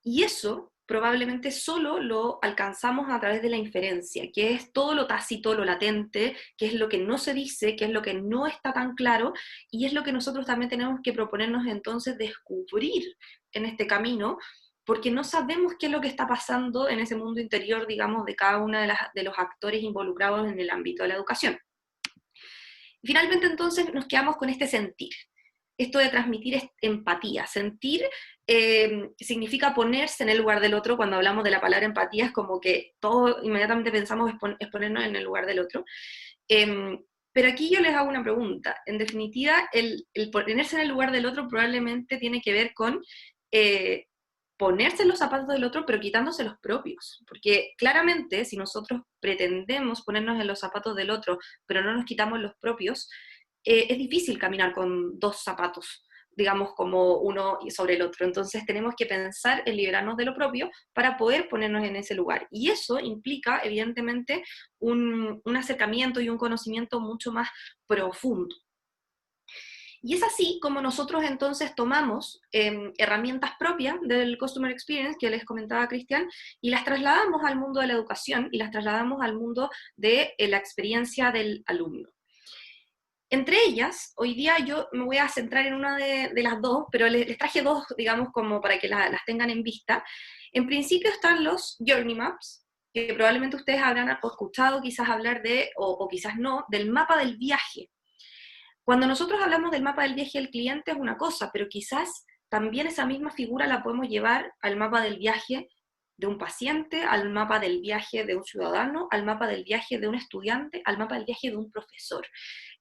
Y eso probablemente solo lo alcanzamos a través de la inferencia, que es todo lo tácito, lo latente, que es lo que no se dice, que es lo que no está tan claro, y es lo que nosotros también tenemos que proponernos entonces descubrir en este camino, porque no sabemos qué es lo que está pasando en ese mundo interior, digamos, de cada uno de los actores involucrados en el ámbito de la educación. Finalmente entonces nos quedamos con este sentir. Esto de transmitir empatía. Sentir significa ponerse en el lugar del otro. Cuando hablamos de la palabra empatía es como que todo inmediatamente pensamos es ponernos en el lugar del otro. Pero aquí yo les hago una pregunta. En definitiva, el ponerse en el lugar del otro probablemente tiene que ver con ponerse en los zapatos del otro, pero quitándose los propios. Porque claramente, si nosotros pretendemos ponernos en los zapatos del otro, pero no nos quitamos los propios, es difícil caminar con dos zapatos, digamos, como uno sobre el otro. Entonces tenemos que pensar en liberarnos de lo propio para poder ponernos en ese lugar. Y eso implica, evidentemente, un acercamiento y un conocimiento mucho más profundo. Y es así como nosotros entonces tomamos herramientas propias del Customer Experience que les comentaba Cristian y las trasladamos al mundo de la educación y las trasladamos al mundo de la experiencia del alumno. Entre ellas, hoy día yo me voy a centrar en una de las dos, pero les traje dos, digamos, como para que las tengan en vista. En principio están los Journey Maps, que probablemente ustedes habrán escuchado quizás hablar o quizás no, del mapa del viaje. Cuando nosotros hablamos del mapa del viaje del cliente es una cosa, pero quizás también esa misma figura la podemos llevar al mapa del viaje de un paciente, al mapa del viaje de un ciudadano, al mapa del viaje de un estudiante, al mapa del viaje de un profesor.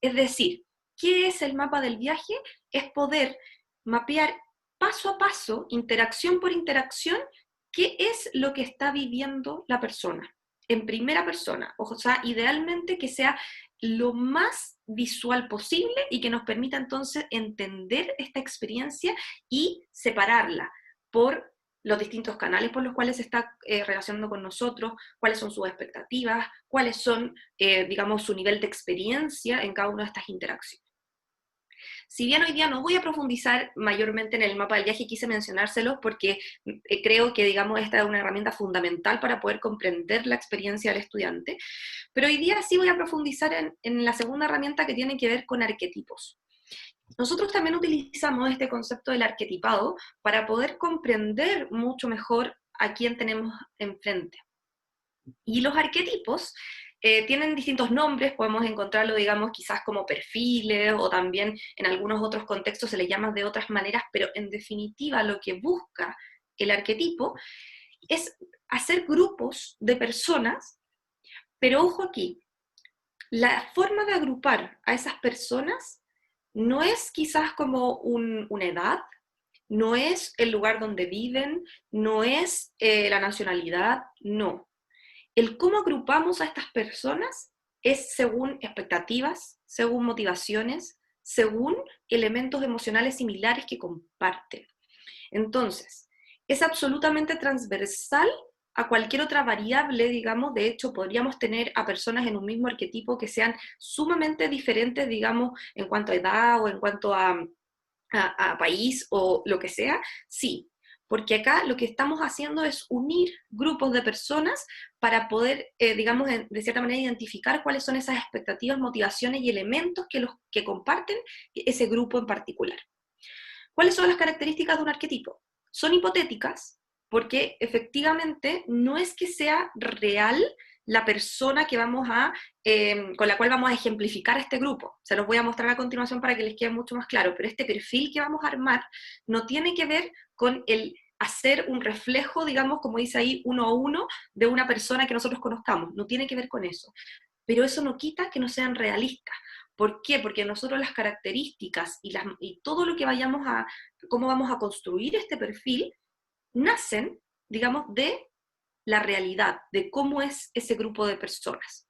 Es decir, ¿qué es el mapa del viaje? Es poder mapear paso a paso, interacción por interacción, qué es lo que está viviendo la persona, en primera persona. O sea, idealmente que sea lo más visual posible y que nos permita entonces entender esta experiencia y separarla por los distintos canales por los cuales se está relacionando con nosotros, cuáles son sus expectativas, cuáles son, digamos, su nivel de experiencia en cada una de estas interacciones. Si bien hoy día no voy a profundizar mayormente en el mapa del viaje, quise mencionárselos porque creo que, digamos, esta es una herramienta fundamental para poder comprender la experiencia del estudiante, pero hoy día sí voy a profundizar en la segunda herramienta que tiene que ver con arquetipos. Nosotros también utilizamos este concepto del arquetipado para poder comprender mucho mejor a quién tenemos enfrente. Y los arquetipos tienen distintos nombres, podemos encontrarlo, digamos, quizás como perfiles, o también en algunos otros contextos se les llama de otras maneras, pero en definitiva lo que busca el arquetipo es hacer grupos de personas, pero ojo aquí, la forma de agrupar a esas personas no es quizás como una edad, no es el lugar donde viven, no es la nacionalidad, no. El cómo agrupamos a estas personas es según expectativas, según motivaciones, según elementos emocionales similares que comparten. Entonces, es absolutamente transversal a cualquier otra variable, digamos. De hecho, podríamos tener a personas en un mismo arquetipo que sean sumamente diferentes, digamos, en cuanto a edad o en cuanto a país o lo que sea, sí, porque acá lo que estamos haciendo es unir grupos de personas para poder, digamos, de cierta manera identificar cuáles son esas expectativas, motivaciones y elementos que comparten ese grupo en particular. ¿Cuáles son las características de un arquetipo? Son hipotéticas porque efectivamente no es que sea real la persona que con la cual vamos a ejemplificar este grupo. Se los voy a mostrar a continuación para que les quede mucho más claro, pero este perfil que vamos a armar no tiene que ver con el hacer un reflejo, digamos, como dice ahí, uno a uno, de una persona que nosotros conozcamos. No tiene que ver con eso. Pero eso no quita que no sean realistas. ¿Por qué? Porque nosotros las características y todo lo que cómo vamos a construir este perfil, nacen, digamos, de la realidad, de cómo es ese grupo de personas.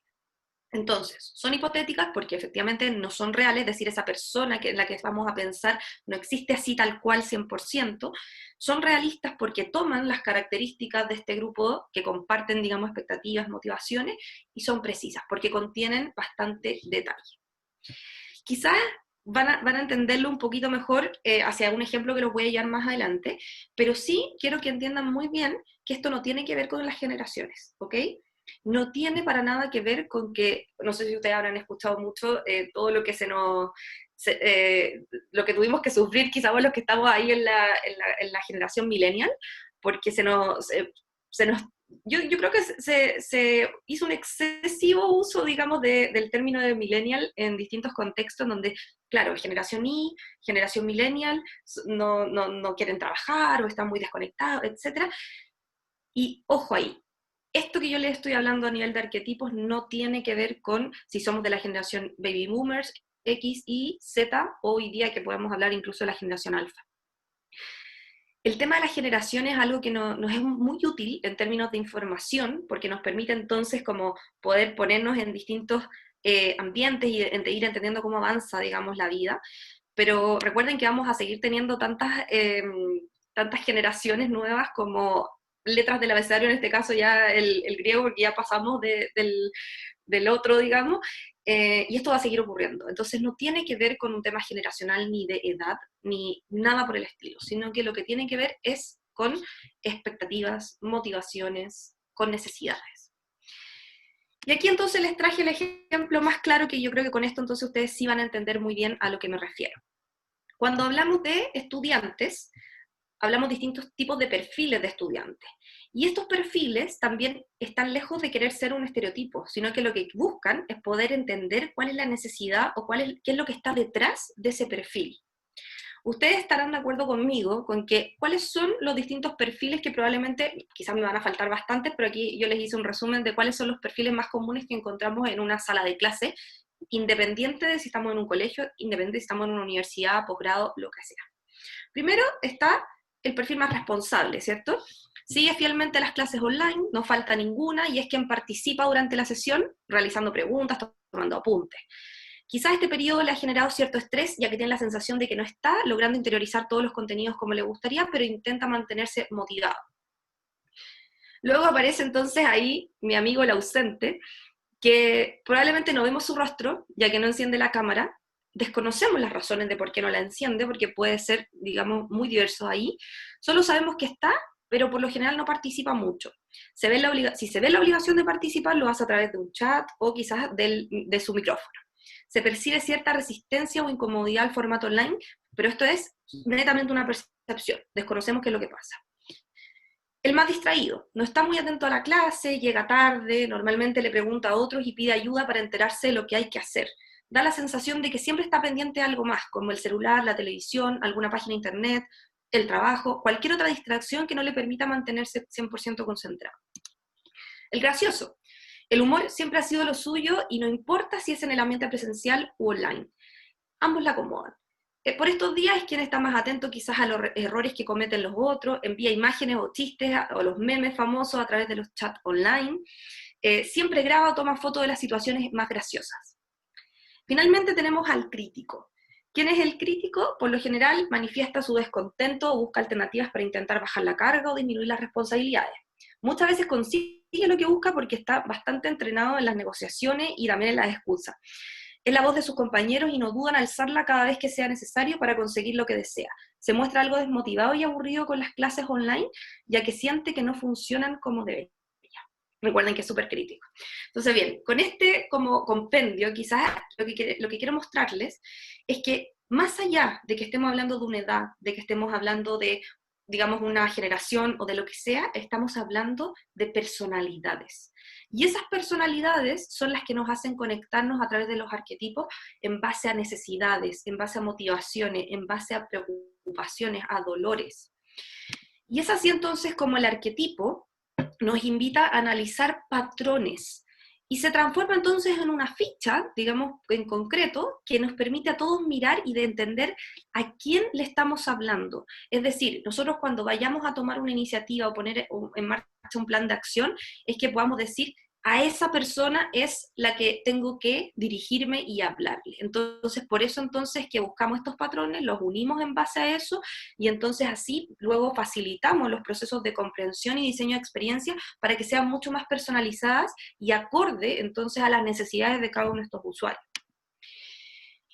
Entonces, son hipotéticas porque efectivamente no son reales, es decir, esa persona en la que vamos a pensar no existe así tal cual 100%, son realistas porque toman las características de este grupo que comparten, digamos, expectativas, motivaciones, y son precisas porque contienen bastante detalle. Quizás van a entenderlo un poquito mejor hacia un ejemplo que los voy a llevar más adelante, pero sí quiero que entiendan muy bien que esto no tiene que ver con las generaciones, ¿ok? No tiene para nada que ver con que, no sé si ustedes habrán escuchado mucho todo lo que lo que tuvimos que sufrir quizás los que estamos ahí en la generación millennial, porque yo creo que se hizo un excesivo uso, digamos, del término de millennial en distintos contextos, donde, claro, generación Y, generación millennial, no quieren trabajar o están muy desconectados, etc. Y ojo ahí, esto que yo les estoy hablando a nivel de arquetipos no tiene que ver con si somos de la generación baby boomers, X, Y, Z, o hoy día que podemos hablar incluso de la generación alfa. El tema de las generaciones es algo que nos es muy útil en términos de información, porque nos permite entonces como poder ponernos en distintos ambientes y ir entendiendo cómo avanza, digamos, la vida. Pero recuerden que vamos a seguir teniendo tantas generaciones nuevas como letras del abecedario, en este caso ya el griego, porque ya pasamos del otro, digamos, y esto va a seguir ocurriendo. Entonces no tiene que ver con un tema generacional ni de edad, ni nada por el estilo, sino que lo que tiene que ver es con expectativas, motivaciones, con necesidades. Y aquí entonces les traje el ejemplo más claro, que yo creo que con esto entonces ustedes sí van a entender muy bien a lo que me refiero. Cuando hablamos de estudiantes, hablamos de distintos tipos de perfiles de estudiantes. Y estos perfiles también están lejos de querer ser un estereotipo, sino que lo que buscan es poder entender cuál es la necesidad o qué es lo que está detrás de ese perfil. ustedes estarán de acuerdo conmigo con que cuáles son los distintos perfiles que probablemente, quizás me van a faltar bastantes, pero aquí yo les hice un resumen de cuáles son los perfiles más comunes que encontramos en una sala de clase, independiente de si estamos en un colegio, independiente de si estamos en una universidad, posgrado, lo que sea. Primero está el perfil más responsable, ¿cierto? Sigue fielmente las clases online, no falta ninguna, y es quien participa durante la sesión realizando preguntas, tomando apuntes. Quizás este periodo le ha generado cierto estrés, ya que tiene la sensación de que no está logrando interiorizar todos los contenidos como le gustaría, pero intenta mantenerse motivado. Luego aparece entonces ahí mi amigo el ausente, que probablemente no vemos su rostro, ya que no enciende la cámara, desconocemos las razones de por qué no la enciende, porque puede ser, digamos, muy diverso ahí, solo sabemos que está, pero por lo general no participa mucho. Si se ve la obligación de participar, lo hace a través de un chat o quizás de su micrófono. Se percibe cierta resistencia o incomodidad al formato online, pero esto es netamente una percepción, desconocemos qué es lo que pasa. El más distraído, no está muy atento a la clase, llega tarde, normalmente le pregunta a otros y pide ayuda para enterarse de lo que hay que hacer. Da la sensación de que siempre está pendiente de algo más, como el celular, la televisión, alguna página de internet, el trabajo, cualquier otra distracción que no le permita mantenerse 100% concentrado. El gracioso, el humor siempre ha sido lo suyo y no importa si es en el ambiente presencial u online. Ambos la acomodan. Por estos días es quien está más atento quizás a los errores que cometen los otros, envía imágenes o chistes o los memes famosos a través de los chats online, siempre graba o toma fotos de las situaciones más graciosas. Finalmente tenemos al crítico. ¿Quién es el crítico? Por lo general manifiesta su descontento o busca alternativas para intentar bajar la carga o disminuir las responsabilidades. Muchas veces consigue lo que busca porque está bastante entrenado en las negociaciones y también en las excusas. Es la voz de sus compañeros y no duda en alzarla cada vez que sea necesario para conseguir lo que desea. Se muestra algo desmotivado y aburrido con las clases online, ya que siente que no funcionan como debería. Recuerden que es súper crítico. Entonces, bien, con este como compendio, quizás lo que quiero mostrarles es que más allá de que estemos hablando de una edad, de que estemos hablando de, digamos, una generación o de lo que sea, estamos hablando de personalidades. Y esas personalidades son las que nos hacen conectarnos a través de los arquetipos en base a necesidades, en base a motivaciones, en base a preocupaciones, a dolores. Y es así entonces como el arquetipo nos invita a analizar patrones y se transforma entonces en una ficha, digamos, en concreto, que nos permite a todos mirar y de entender a quién le estamos hablando. Es decir, nosotros cuando vayamos a tomar una iniciativa o poner en marcha un plan de acción, es que podamos decir, a esa persona es la que tengo que dirigirme y hablarle. Entonces, por eso entonces que buscamos estos patrones, los unimos en base a eso, y entonces así luego facilitamos los procesos de comprensión y diseño de experiencia para que sean mucho más personalizadas y acorde entonces a las necesidades de cada uno de estos usuarios.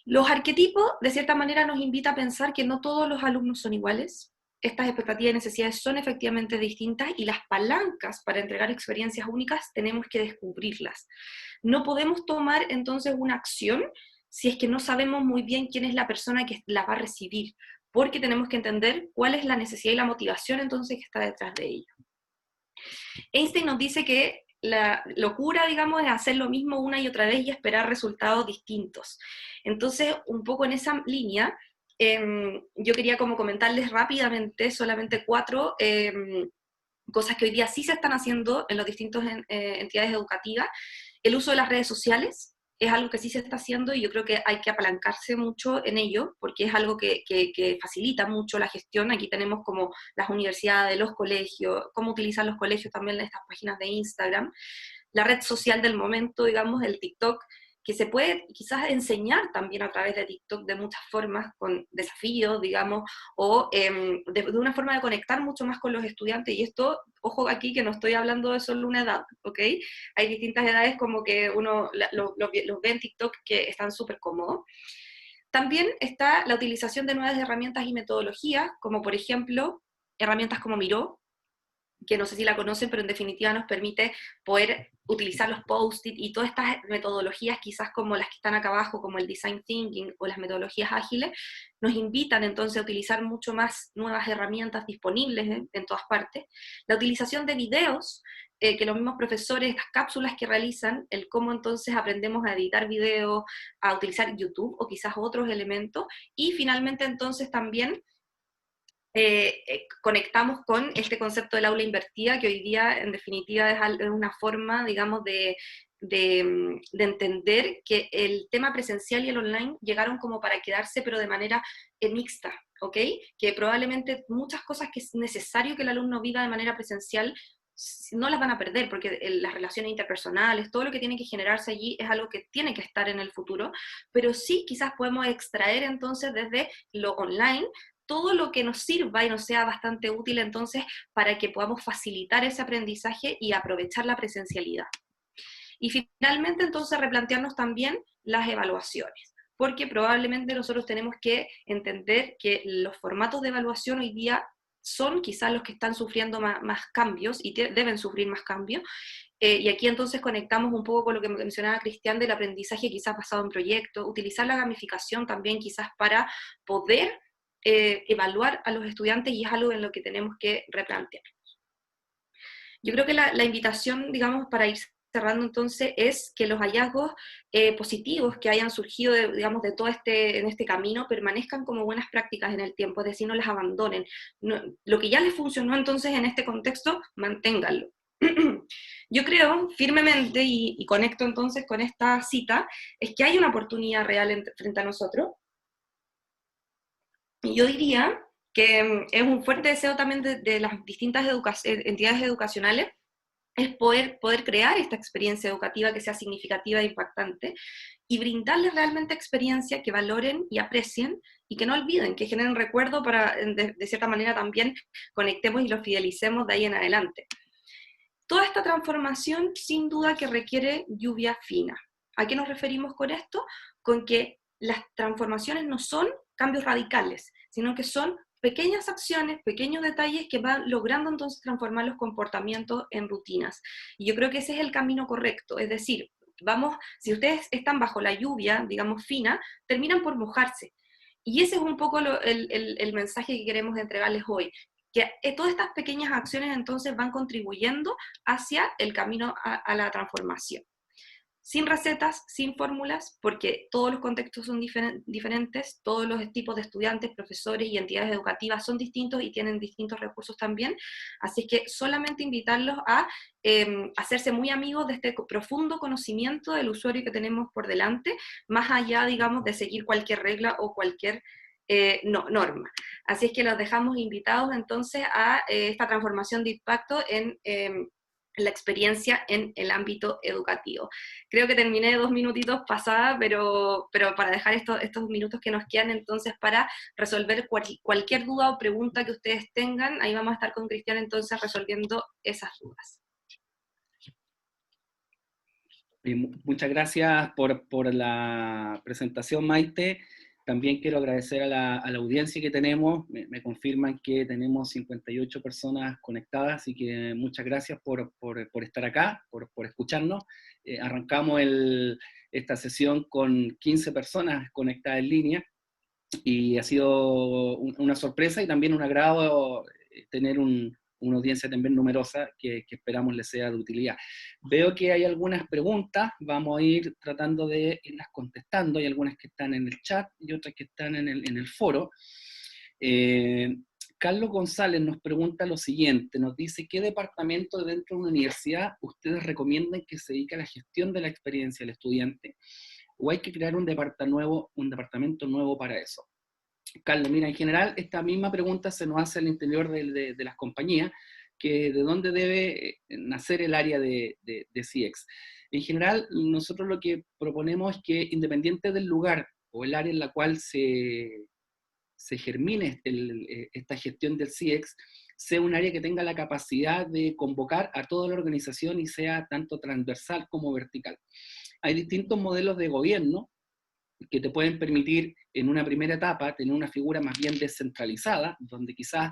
Los arquetipos, de cierta manera, nos invita a pensar que no todos los alumnos son iguales. Estas expectativas y necesidades son efectivamente distintas y las palancas para entregar experiencias únicas tenemos que descubrirlas. No podemos tomar entonces una acción si es que no sabemos muy bien quién es la persona que la va a recibir, porque tenemos que entender cuál es la necesidad y la motivación entonces que está detrás de ello. Einstein nos dice que la locura, digamos, es hacer lo mismo una y otra vez y esperar resultados distintos. Entonces, un poco en esa línea, yo quería como comentarles rápidamente solamente 4 cosas que hoy día sí se están haciendo en las distintas entidades educativas. El uso de las redes sociales es algo que sí se está haciendo y yo creo que hay que apalancarse mucho en ello, porque es algo que facilita mucho la gestión. Aquí tenemos como las universidades, los colegios, cómo utilizar los colegios también en estas páginas de Instagram. La red social del momento, digamos, el TikTok, que se puede quizás enseñar también a través de TikTok de muchas formas, con desafíos, digamos, o de una forma de conectar mucho más con los estudiantes, y esto, ojo aquí que no estoy hablando de solo una edad, ¿ok? Hay distintas edades como que uno los ve en TikTok que están súper cómodos. También está la utilización de nuevas herramientas y metodologías, como por ejemplo, herramientas como Miro, que no sé si la conocen, pero en definitiva nos permite poder utilizar los post-it y todas estas metodologías, quizás como las que están acá abajo, como el design thinking o las metodologías ágiles, nos invitan entonces a utilizar mucho más nuevas herramientas disponibles en todas partes. La utilización de videos que los mismos profesores, estas cápsulas que realizan, el cómo entonces aprendemos a editar videos, a utilizar YouTube o quizás otros elementos, y finalmente entonces también conectamos con este concepto del aula invertida, que hoy día en definitiva es una forma, digamos, de entender que el tema presencial y el online llegaron como para quedarse, pero de manera mixta, ¿ok? Que probablemente muchas cosas que es necesario que el alumno viva de manera presencial no las van a perder, porque las relaciones interpersonales, todo lo que tiene que generarse allí es algo que tiene que estar en el futuro, pero sí quizás podemos extraer entonces desde lo online todo lo que nos sirva y nos sea bastante útil entonces para que podamos facilitar ese aprendizaje y aprovechar la presencialidad. Y finalmente entonces replantearnos también las evaluaciones, porque probablemente nosotros tenemos que entender que los formatos de evaluación hoy día son quizás los que están sufriendo más cambios y deben sufrir más cambios. Y aquí entonces conectamos un poco con lo que mencionaba Cristian del aprendizaje quizás basado en proyectos, utilizar la gamificación también quizás para poder evaluar a los estudiantes, y es algo en lo que tenemos que replantear. Yo creo que la invitación, digamos, para ir cerrando entonces, es que los hallazgos positivos que hayan surgido, digamos, de todo en este camino, permanezcan como buenas prácticas en el tiempo, es decir, no las abandonen. No, lo que ya les funcionó entonces en este contexto, manténganlo. Yo creo firmemente, y conecto entonces con esta cita, es que hay una oportunidad real frente a nosotros, y yo diría que es un fuerte deseo también de las distintas entidades educacionales, es poder crear esta experiencia educativa que sea significativa e impactante, y brindarles realmente experiencia que valoren y aprecien, y que no olviden, que generen recuerdo para, de cierta manera también, conectemos y los fidelicemos de ahí en adelante. Toda esta transformación, sin duda que requiere lluvia fina. ¿A qué nos referimos con esto? Con que las transformaciones no son cambios radicales, sino que son pequeñas acciones, pequeños detalles que van logrando entonces transformar los comportamientos en rutinas. Y yo creo que ese es el camino correcto, es decir, si ustedes están bajo la lluvia, digamos, fina, terminan por mojarse. Y ese es un poco el mensaje que queremos entregarles hoy, que todas estas pequeñas acciones entonces van contribuyendo hacia el camino a la transformación. Sin recetas, sin fórmulas, porque todos los contextos son diferentes, todos los tipos de estudiantes, profesores y entidades educativas son distintos y tienen distintos recursos también, así que solamente invitarlos a hacerse muy amigos de este profundo conocimiento del usuario que tenemos por delante, más allá, digamos, de seguir cualquier regla o cualquier norma. Así es que los dejamos invitados entonces a esta transformación de impacto en la experiencia en el ámbito educativo. Creo que terminé 2 minutitos pasada, pero para dejar estos minutos que nos quedan entonces para resolver cualquier duda o pregunta que ustedes tengan, ahí vamos a estar con Cristian entonces resolviendo esas dudas. Muchas gracias por la presentación, Maite. También quiero agradecer a la audiencia que tenemos. Me confirman que tenemos 58 personas conectadas, así que muchas gracias por estar acá, por escucharnos. Arrancamos esta sesión con 15 personas conectadas en línea, y ha sido una sorpresa y también un agrado tener una audiencia también numerosa que esperamos les sea de utilidad. Veo que hay algunas preguntas, vamos a ir tratando de irlas contestando. Hay algunas que están en el chat y otras que están en el foro. Carlos González nos pregunta lo siguiente, nos dice: ¿qué departamento dentro de una universidad ustedes recomiendan que se dedique a la gestión de la experiencia del estudiante? ¿O hay que crear un departamento nuevo para eso? Carlos, mira, en general esta misma pregunta se nos hace al interior de las compañías, que de dónde debe nacer el área de CX. En general, nosotros lo que proponemos es que, independiente del lugar o el área en la cual se germine esta gestión del CX, sea un área que tenga la capacidad de convocar a toda la organización y sea tanto transversal como vertical. Hay distintos modelos de gobierno que te pueden permitir en una primera etapa tener una figura más bien descentralizada, donde quizás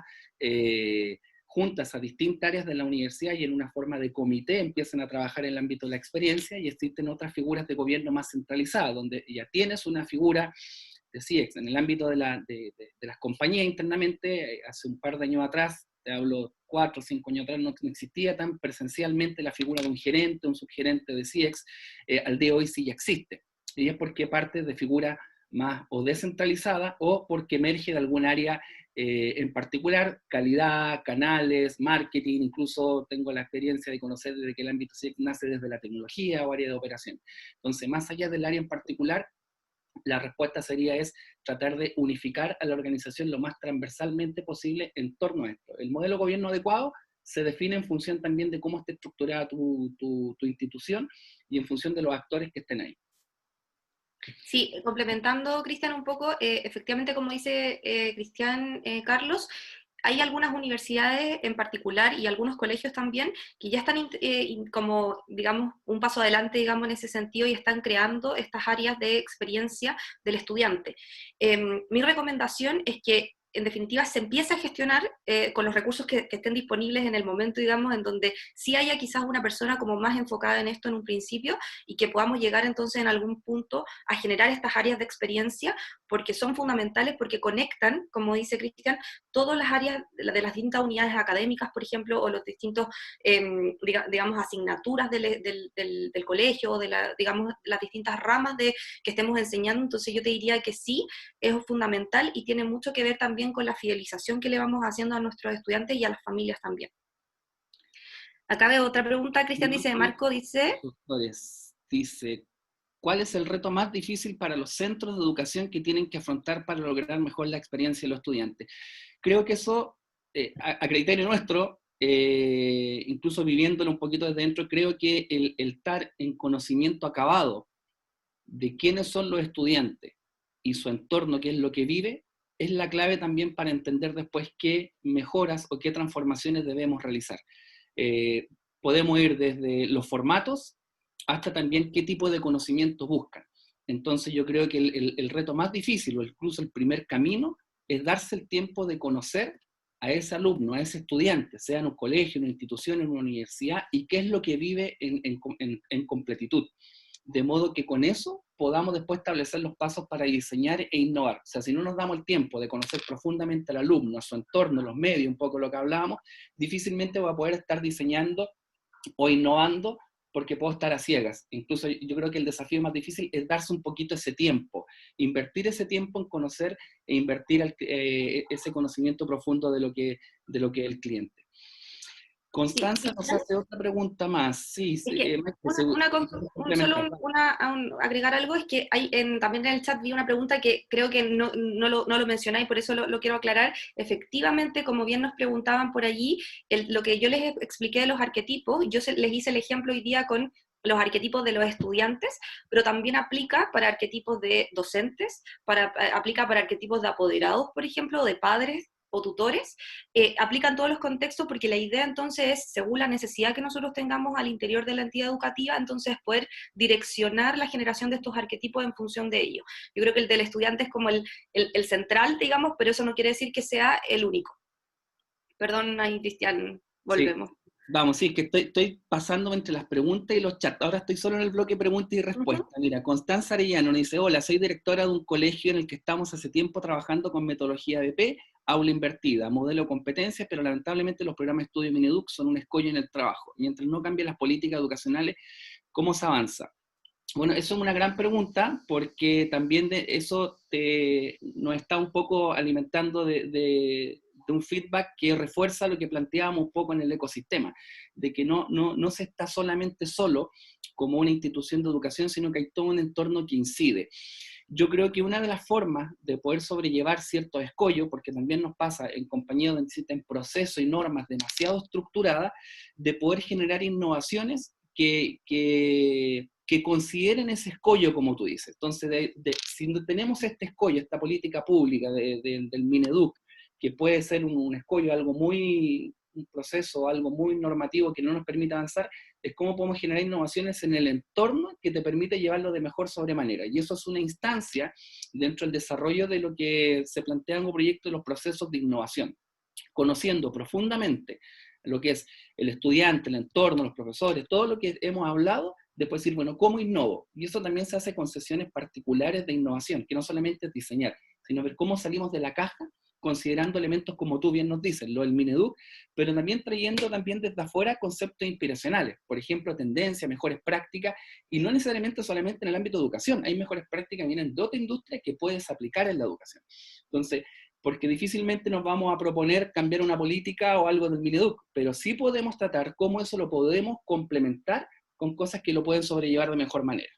juntas a distintas áreas de la universidad y en una forma de comité empiezan a trabajar en el ámbito de la experiencia, y existen otras figuras de gobierno más centralizadas, donde ya tienes una figura de CX en el ámbito de las compañías internamente. Hace un par de años atrás, te hablo 4 o 5 años atrás no existía tan presencialmente la figura de un gerente, un subgerente de CIEX, al día de hoy sí ya existe. Y es porque parte de figura más o descentralizada o porque emerge de algún área en particular, calidad, canales, marketing, incluso tengo la experiencia de conocer desde que el ámbito CIEX nace desde la tecnología o área de operación. Entonces, más allá del área en particular, la respuesta sería es tratar de unificar a la organización lo más transversalmente posible en torno a esto. El modelo de gobierno adecuado se define en función también de cómo esté estructurada tu institución y en función de los actores que estén ahí. Sí, complementando, Cristian, un poco, efectivamente, como dice Cristian, Carlos, hay algunas universidades en particular y algunos colegios también que ya están como, digamos, un paso adelante, digamos, en ese sentido y están creando estas áreas de experiencia del estudiante. Mi recomendación es que en definitiva se empiece a gestionar con los recursos que estén disponibles en el momento, digamos, en donde sí haya quizás una persona como más enfocada en esto en un principio y que podamos llegar entonces en algún punto a generar estas áreas de experiencia porque son fundamentales, porque conectan, como dice Cristian, todas las áreas de las distintas unidades académicas, por ejemplo, o los distintos, digamos, asignaturas del colegio, o digamos, las distintas ramas que estemos enseñando. Entonces yo te diría que sí, es fundamental y tiene mucho que ver también con la fidelización que le vamos haciendo a nuestros estudiantes y a las familias también. Acá veo otra pregunta, Cristian dice, Marco dice... Dice, ¿cuál es el reto más difícil para los centros de educación que tienen que afrontar para lograr mejor la experiencia de los estudiantes? Creo que eso, a criterio nuestro, incluso viviéndolo un poquito desde dentro, creo que el estar en conocimiento acabado de quiénes son los estudiantes y su entorno, qué es lo que vive, es la clave también para entender después qué mejoras o qué transformaciones debemos realizar. Podemos ir desde los formatos hasta también qué tipo de conocimiento buscan. Entonces yo creo que el reto más difícil, o incluso el primer camino, es darse el tiempo de conocer a ese alumno, a ese estudiante, sea en un colegio, en una institución, en una universidad, y qué es lo que vive en completitud. De modo que con eso podamos después establecer los pasos para diseñar e innovar. O sea, si no nos damos el tiempo de conocer profundamente al alumno, a su entorno, los medios, un poco lo que hablábamos, difícilmente va a poder estar diseñando o innovando porque puedo estar a ciegas. Incluso yo creo que el desafío más difícil es darse un poquito ese tiempo, invertir ese tiempo en conocer e invertir ese conocimiento profundo de lo que es el cliente. Constanza nos hace otra pregunta más. Sí, es que agregar algo es que hay también en el chat vi una pregunta que creo que no lo mencionáis, por eso lo quiero aclarar. Efectivamente, como bien nos preguntaban por allí, lo que yo les expliqué de los arquetipos, les hice el ejemplo hoy día con los arquetipos de los estudiantes, pero también aplica para arquetipos de docentes, aplica para arquetipos de apoderados, por ejemplo, o de padres o tutores, aplican todos los contextos porque la idea entonces es, según la necesidad que nosotros tengamos al interior de la entidad educativa, entonces poder direccionar la generación de estos arquetipos en función de ello. Yo creo que el del estudiante es como el central, digamos, pero eso no quiere decir que sea el único. Perdón, ahí Cristian, volvemos. Sí. Vamos, sí, es que estoy pasándome entre las preguntas y los chats. Ahora estoy solo en el bloque preguntas y respuestas. Mira, Constanza Arellano nos dice, hola, soy directora de un colegio en el que estamos hace tiempo trabajando con metodología BP, aula invertida, modelo de competencias, pero lamentablemente los programas de estudio Mineduc son un escollo en el trabajo. Mientras no cambien las políticas educacionales, ¿cómo se avanza? Bueno, eso es una gran pregunta porque también eso nos está un poco alimentando de un feedback que refuerza lo que planteábamos un poco en el ecosistema, de que no se está solamente solo como una institución de educación, sino que hay todo un entorno que incide. Yo creo que una de las formas de poder sobrellevar ciertos escollos, porque también nos pasa en compañías donde existen procesos y normas demasiado estructuradas, de poder generar innovaciones que consideren ese escollo, como tú dices. Entonces, si tenemos este escollo, esta política pública del Mineduc, que puede ser un escollo, un proceso, algo muy normativo que no nos permite avanzar, es cómo podemos generar innovaciones en el entorno que te permite llevarlo de mejor sobremanera. Y eso es una instancia dentro del desarrollo de lo que se plantea como proyecto de los procesos de innovación, conociendo profundamente lo que es el estudiante, el entorno, los profesores, todo lo que hemos hablado, después decir, bueno, ¿cómo innovo? Y eso también se hace con sesiones particulares de innovación, que no solamente es diseñar, sino ver cómo salimos de la caja considerando elementos como tú bien nos dices, lo del Mineduc, pero también trayendo también desde afuera conceptos inspiracionales, por ejemplo, tendencias, mejores prácticas, y no necesariamente solamente en el ámbito de educación, hay mejores prácticas que vienen de otra industria que puedes aplicar en la educación. Entonces, porque difícilmente nos vamos a proponer cambiar una política o algo del Mineduc, pero sí podemos tratar cómo eso lo podemos complementar con cosas que lo pueden sobrellevar de mejor manera.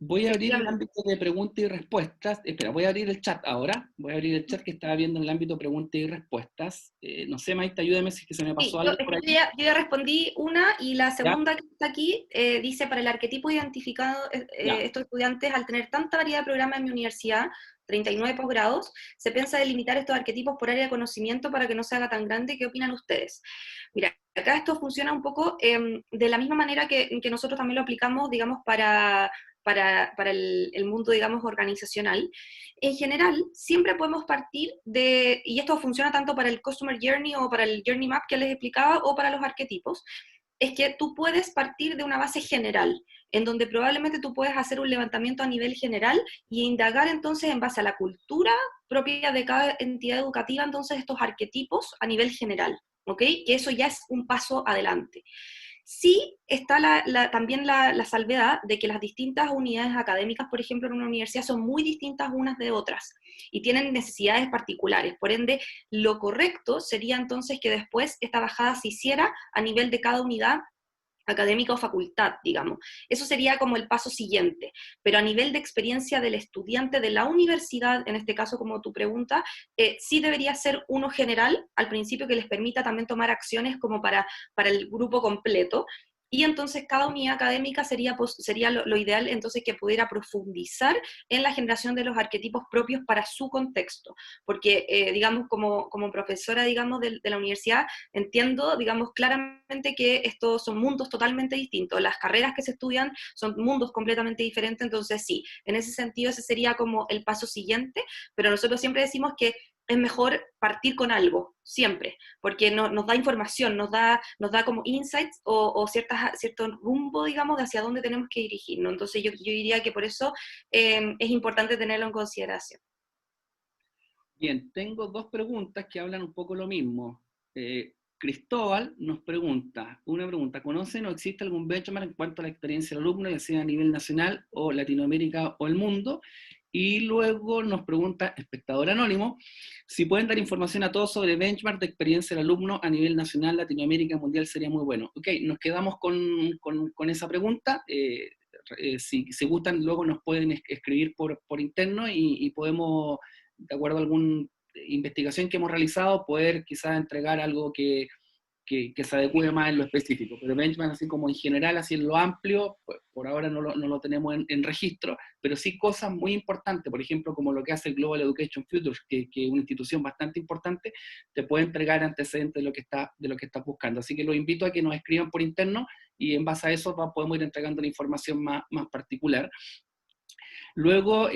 Voy a abrir el Efectivamente. ámbito de preguntas y respuestas. Espera, voy a abrir el chat ahora. Voy a abrir el chat que estaba viendo en el ámbito de preguntas y respuestas. No sé, Maite, ayúdame si es que se me pasó Sí, algo por aquí. yo ya respondí una y la Ya, segunda que está aquí dice, para el arquetipo identificado, ya. estos estudiantes, al tener tanta variedad de programas en mi universidad, 39 posgrados, se piensa delimitar estos arquetipos por área de conocimiento para que no se haga tan grande. ¿Qué opinan ustedes? Mira, acá esto funciona un poco de la misma manera que nosotros también lo aplicamos, digamos, para el mundo, digamos, organizacional. En general, siempre podemos partir de, y esto funciona tanto para el Customer Journey o para el Journey Map que les explicaba, o para los arquetipos, es que tú puedes partir de una base general, en donde probablemente tú puedes hacer un levantamiento a nivel general y indagar entonces en base a la cultura propia de cada entidad educativa, entonces estos arquetipos a nivel general, ¿ok? Que eso ya es un paso adelante. Sí está también la salvedad de que las distintas unidades académicas, por ejemplo, en una universidad son muy distintas unas de otras y tienen necesidades particulares. Por ende, lo correcto sería entonces que después esta bajada se hiciera a nivel de cada unidad académica o facultad, digamos. Eso sería como el paso siguiente, pero a nivel de experiencia del estudiante de la universidad, en este caso como tu pregunta, sí debería ser uno general al principio que les permita también tomar acciones como para el grupo completo, y entonces cada unidad académica sería, sería lo ideal entonces que pudiera profundizar en la generación de los arquetipos propios para su contexto, porque digamos como profesora digamos de la universidad entiendo digamos claramente que estos son mundos totalmente distintos, las carreras que se estudian son mundos completamente diferentes, entonces sí, en ese sentido ese sería como el paso siguiente, pero nosotros siempre decimos que es mejor partir con algo, siempre, porque nos da información, nos da como insights o cierto rumbo, digamos, de hacia dónde tenemos que dirigirnos. Entonces yo diría que por eso es importante tenerlo en consideración. Bien, tengo dos preguntas que hablan un poco lo mismo. Cristóbal nos pregunta, una pregunta, ¿conocen o existe algún benchmark en cuanto a la experiencia del alumno, ya sea a nivel nacional o Latinoamérica o el mundo? Y luego nos pregunta, espectador anónimo, si pueden dar información a todos sobre benchmark de experiencia del alumno a nivel nacional, Latinoamérica, mundial, sería muy bueno. Ok, nos quedamos con esa pregunta. Si gustan, luego nos pueden escribir por interno y podemos, de acuerdo a alguna investigación que hemos realizado, poder quizás entregar algo que se adecue más en lo específico. Pero benchmark, así como en general, así en lo amplio, pues, por ahora no lo tenemos en registro, pero sí cosas muy importantes, por ejemplo, como lo que hace el Global Education Futures, que es una institución bastante importante, te puede entregar antecedentes de lo que estás buscando. Así que los invito a que nos escriban por interno y en base a eso podemos ir entregando la información más particular. Luego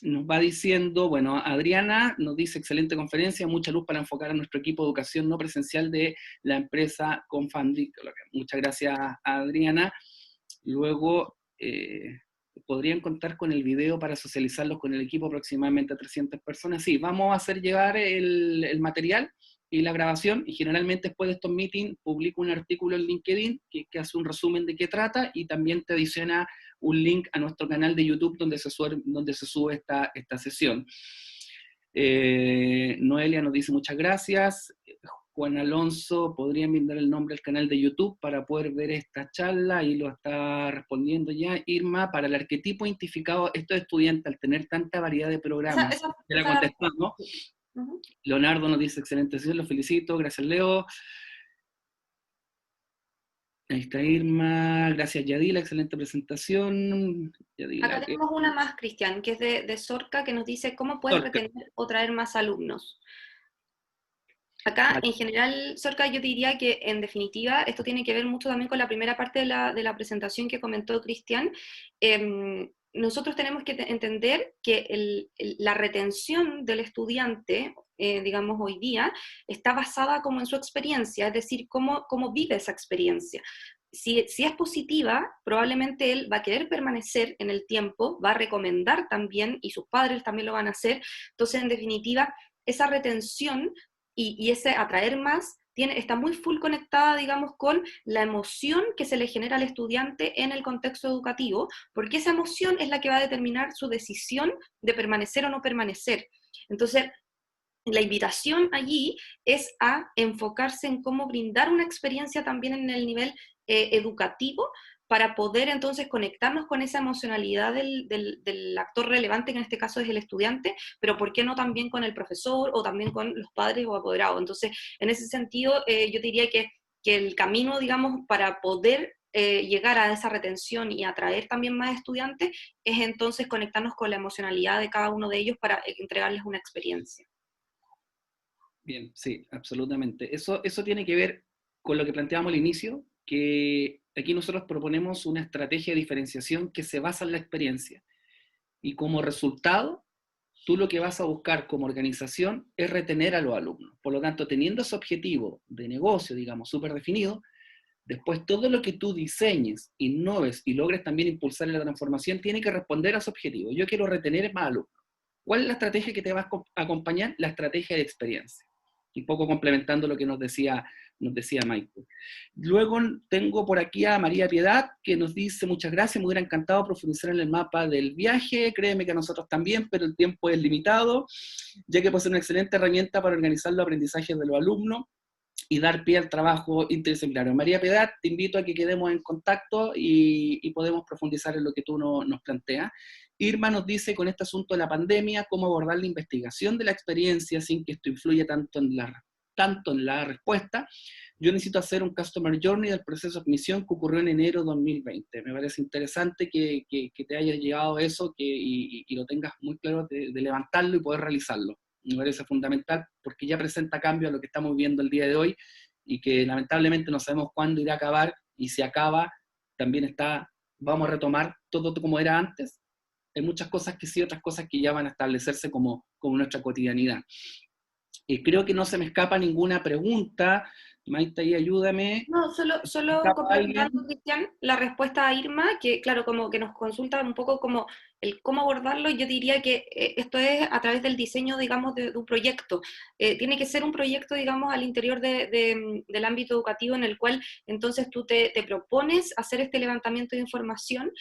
nos va diciendo, bueno, Adriana nos dice, excelente conferencia, mucha luz para enfocar a nuestro equipo de educación no presencial de la empresa Confandi. Muchas gracias, Adriana. Luego, ¿podrían contar con el video para socializarlos con el equipo aproximadamente a 300 personas? Sí, vamos a hacer llegar el material y la grabación, y generalmente después de estos meetings publico un artículo en LinkedIn que hace un resumen de qué trata y también te adiciona un link a nuestro canal de YouTube donde se sube esta sesión. Noelia nos dice muchas gracias. Juan Alonso, ¿podrían brindar el nombre del canal de YouTube para poder ver esta charla? Y lo está respondiendo ya Irma. Para el arquetipo identificado, estos estudiantes, al tener tanta variedad de programas, ya la contestamos. Uh-huh. Leonardo nos dice, excelente sesión, lo felicito, gracias Leo. Ahí está Irma, gracias Yadila, excelente presentación. Yadila, acá tenemos una más, Cristian, que es de Sorca, que nos dice, ¿cómo puedes retener o traer más alumnos? Acá, en general, Sorca, yo diría que, en definitiva, esto tiene que ver mucho también con la primera parte de la presentación que comentó Cristian. Nosotros tenemos que entender que la retención del estudiante, digamos, hoy día, está basada como en su experiencia, es decir, cómo vive esa experiencia. si es positiva, probablemente él va a querer permanecer en el tiempo, va a recomendar también, y sus padres también lo van a hacer. Entonces, en definitiva, esa retención y ese atraer más está muy full conectada, digamos, con la emoción que se le genera al estudiante en el contexto educativo, porque esa emoción es la que va a determinar su decisión de permanecer o no permanecer. Entonces, la invitación allí es a enfocarse en cómo brindar una experiencia también en el nivel educativo, para poder entonces conectarnos con esa emocionalidad del actor relevante, que en este caso es el estudiante, pero ¿por qué no también con el profesor o también con los padres o apoderados? Entonces, en ese sentido, yo diría que el camino, digamos, para poder llegar a esa retención y atraer también más estudiantes, es entonces conectarnos con la emocionalidad de cada uno de ellos para entregarles una experiencia. Bien, sí, absolutamente. Eso tiene que ver con lo que planteábamos al inicio, que aquí nosotros proponemos una estrategia de diferenciación que se basa en la experiencia. Y como resultado, tú lo que vas a buscar como organización es retener a los alumnos. Por lo tanto, teniendo ese objetivo de negocio, digamos, súper definido, después todo lo que tú diseñes, innoves y logres también impulsar la transformación tiene que responder a ese objetivo. Yo quiero retener más alumnos. ¿Cuál es la estrategia que te va a acompañar? La estrategia de experiencia. Un poco complementando lo que nos decía Michael. Luego tengo por aquí a María Piedad, que nos dice: muchas gracias, me hubiera encantado profundizar en el mapa del viaje, créeme que a nosotros también, pero el tiempo es limitado, ya que puede ser una excelente herramienta para organizar los aprendizajes de los alumnos y dar pie al trabajo interdisciplinario. María Piedad, te invito a que quedemos en contacto y podemos profundizar en lo que tú nos planteas. Irma nos dice, con este asunto de la pandemia, cómo abordar la investigación de la experiencia sin que esto influya tanto en la respuesta. Yo necesito hacer un Customer Journey del proceso de admisión que ocurrió en enero de 2020. Me parece interesante que te haya llegado eso y lo tengas muy claro de levantarlo y poder realizarlo. Me parece fundamental porque ya presenta cambio a lo que estamos viendo el día de hoy y que lamentablemente no sabemos cuándo irá a acabar, y si acaba también vamos a retomar todo como era antes. Hay muchas cosas que sí, otras cosas que ya van a establecerse como nuestra cotidianidad. Creo que no se me escapa ninguna pregunta. Maite, ahí ayúdame. No, ¿Se solo escapa alguien? complementando, Cristian, la respuesta a Irma, que claro, como que nos consulta un poco como el cómo abordarlo. Yo diría que esto es a través del diseño, digamos, de un proyecto. Tiene que ser un proyecto, digamos, al interior del ámbito educativo, en el cual entonces tú te propones hacer este levantamiento de información.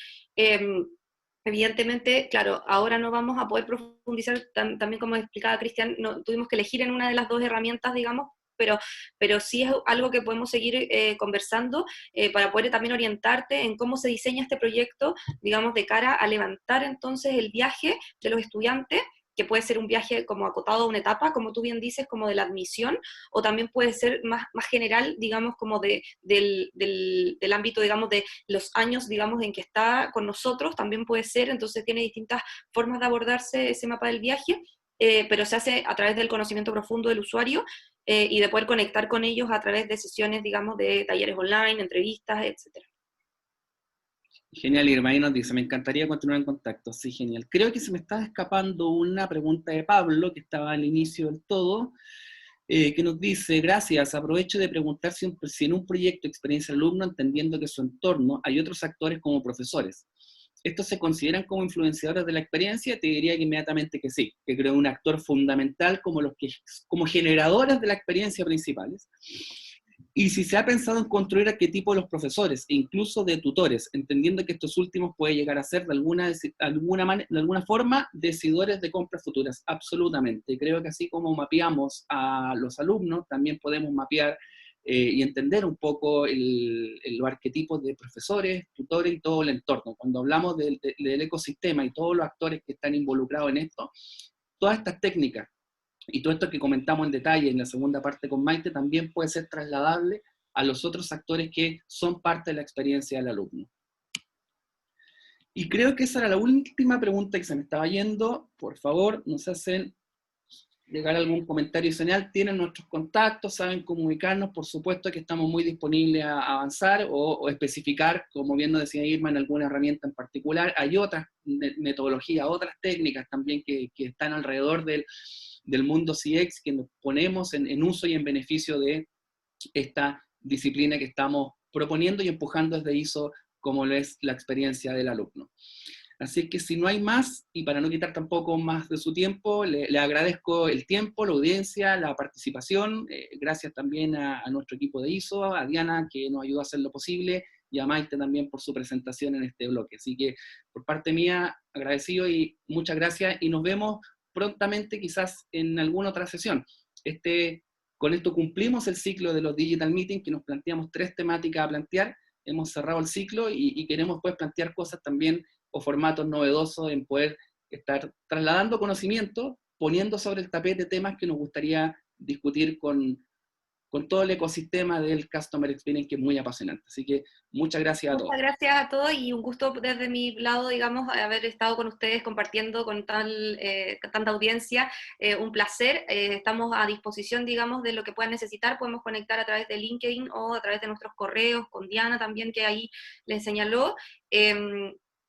Evidentemente, claro, ahora no vamos a poder profundizar, también como explicaba Cristian, no, tuvimos que elegir en una de las dos herramientas, digamos, pero sí es algo que podemos seguir conversando para poder también orientarte en cómo se diseña este proyecto, digamos, de cara a levantar entonces el viaje de los estudiantes, que puede ser un viaje como acotado a una etapa, como tú bien dices, como de la admisión, o también puede ser más general, digamos, como del ámbito, digamos, de los años, digamos, en que está con nosotros, también puede ser. Entonces tiene distintas formas de abordarse ese mapa del viaje, pero se hace a través del conocimiento profundo del usuario y de poder conectar con ellos a través de sesiones, digamos, de talleres online, entrevistas, etc. Genial, Irma, ahí nos dice, me encantaría continuar en contacto. Sí, genial. Creo que se me está escapando una pregunta de Pablo, que estaba al inicio del todo, que nos dice: gracias, aprovecho de preguntar si en un proyecto de experiencia alumno, entendiendo que en su entorno hay otros actores como profesores, ¿estos se consideran como influenciadores de la experiencia? Te diría que inmediatamente que sí, que creo un actor fundamental como generadores de la experiencia principales. Y si se ha pensado en construir arquetipos de los profesores e incluso de tutores, entendiendo que estos últimos pueden llegar a ser de alguna forma decidores de compras futuras. Absolutamente. Creo que así como mapeamos a los alumnos, también podemos mapear y entender un poco los arquetipos de profesores, tutores y todo el entorno. Cuando hablamos del ecosistema y todos los actores que están involucrados en esto, todas estas técnicas y todo esto que comentamos en detalle en la segunda parte con Maite también puede ser trasladable a los otros actores que son parte de la experiencia del alumno. Y creo que esa era la última pregunta que se me estaba yendo. Por favor, nos hacen llegar algún comentario adicional. Tienen nuestros contactos, saben cómo ubicarnos. Por supuesto que estamos muy disponibles a avanzar o especificar, como bien nos decía Irma, en alguna herramienta en particular. Hay otras metodologías, otras técnicas también que están alrededor del mundo CX, que nos ponemos en uso y en beneficio de esta disciplina que estamos proponiendo y empujando desde ISO como lo es la experiencia del alumno. Así que si no hay más, y para no quitar tampoco más de su tiempo, le agradezco el tiempo, la audiencia, la participación, gracias también a nuestro equipo de ISO, a Diana que nos ayudó a hacer lo posible, y a Maite también por su presentación en este bloque. Así que por parte mía, agradecido y muchas gracias, y nos vemos prontamente quizás en alguna otra sesión. Con esto cumplimos el ciclo de los Digital Meetings, que nos planteamos 3 temáticas a plantear, hemos cerrado el ciclo y queremos pues plantear cosas también o formatos novedosos en poder estar trasladando conocimiento, poniendo sobre el tapete temas que nos gustaría discutir con todo el ecosistema del Customer Experience, que es muy apasionante. Así que muchas gracias a todos. Muchas gracias a todos y un gusto desde mi lado, digamos, haber estado con ustedes compartiendo con tanta audiencia. Un placer. Estamos a disposición, digamos, de lo que puedan necesitar. Podemos conectar a través de LinkedIn o a través de nuestros correos, con Diana también, que ahí les señaló,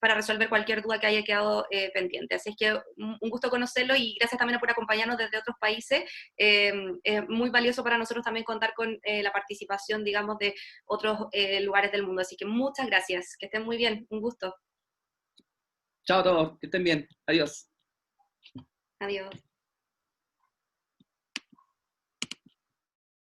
para resolver cualquier duda que haya quedado pendiente. Así es que un gusto conocerlo y gracias también por acompañarnos desde otros países. Es muy valioso para nosotros también contar con la participación, digamos, de otros lugares del mundo. Así que muchas gracias, que estén muy bien, un gusto. Chao a todos, que estén bien, adiós. Adiós.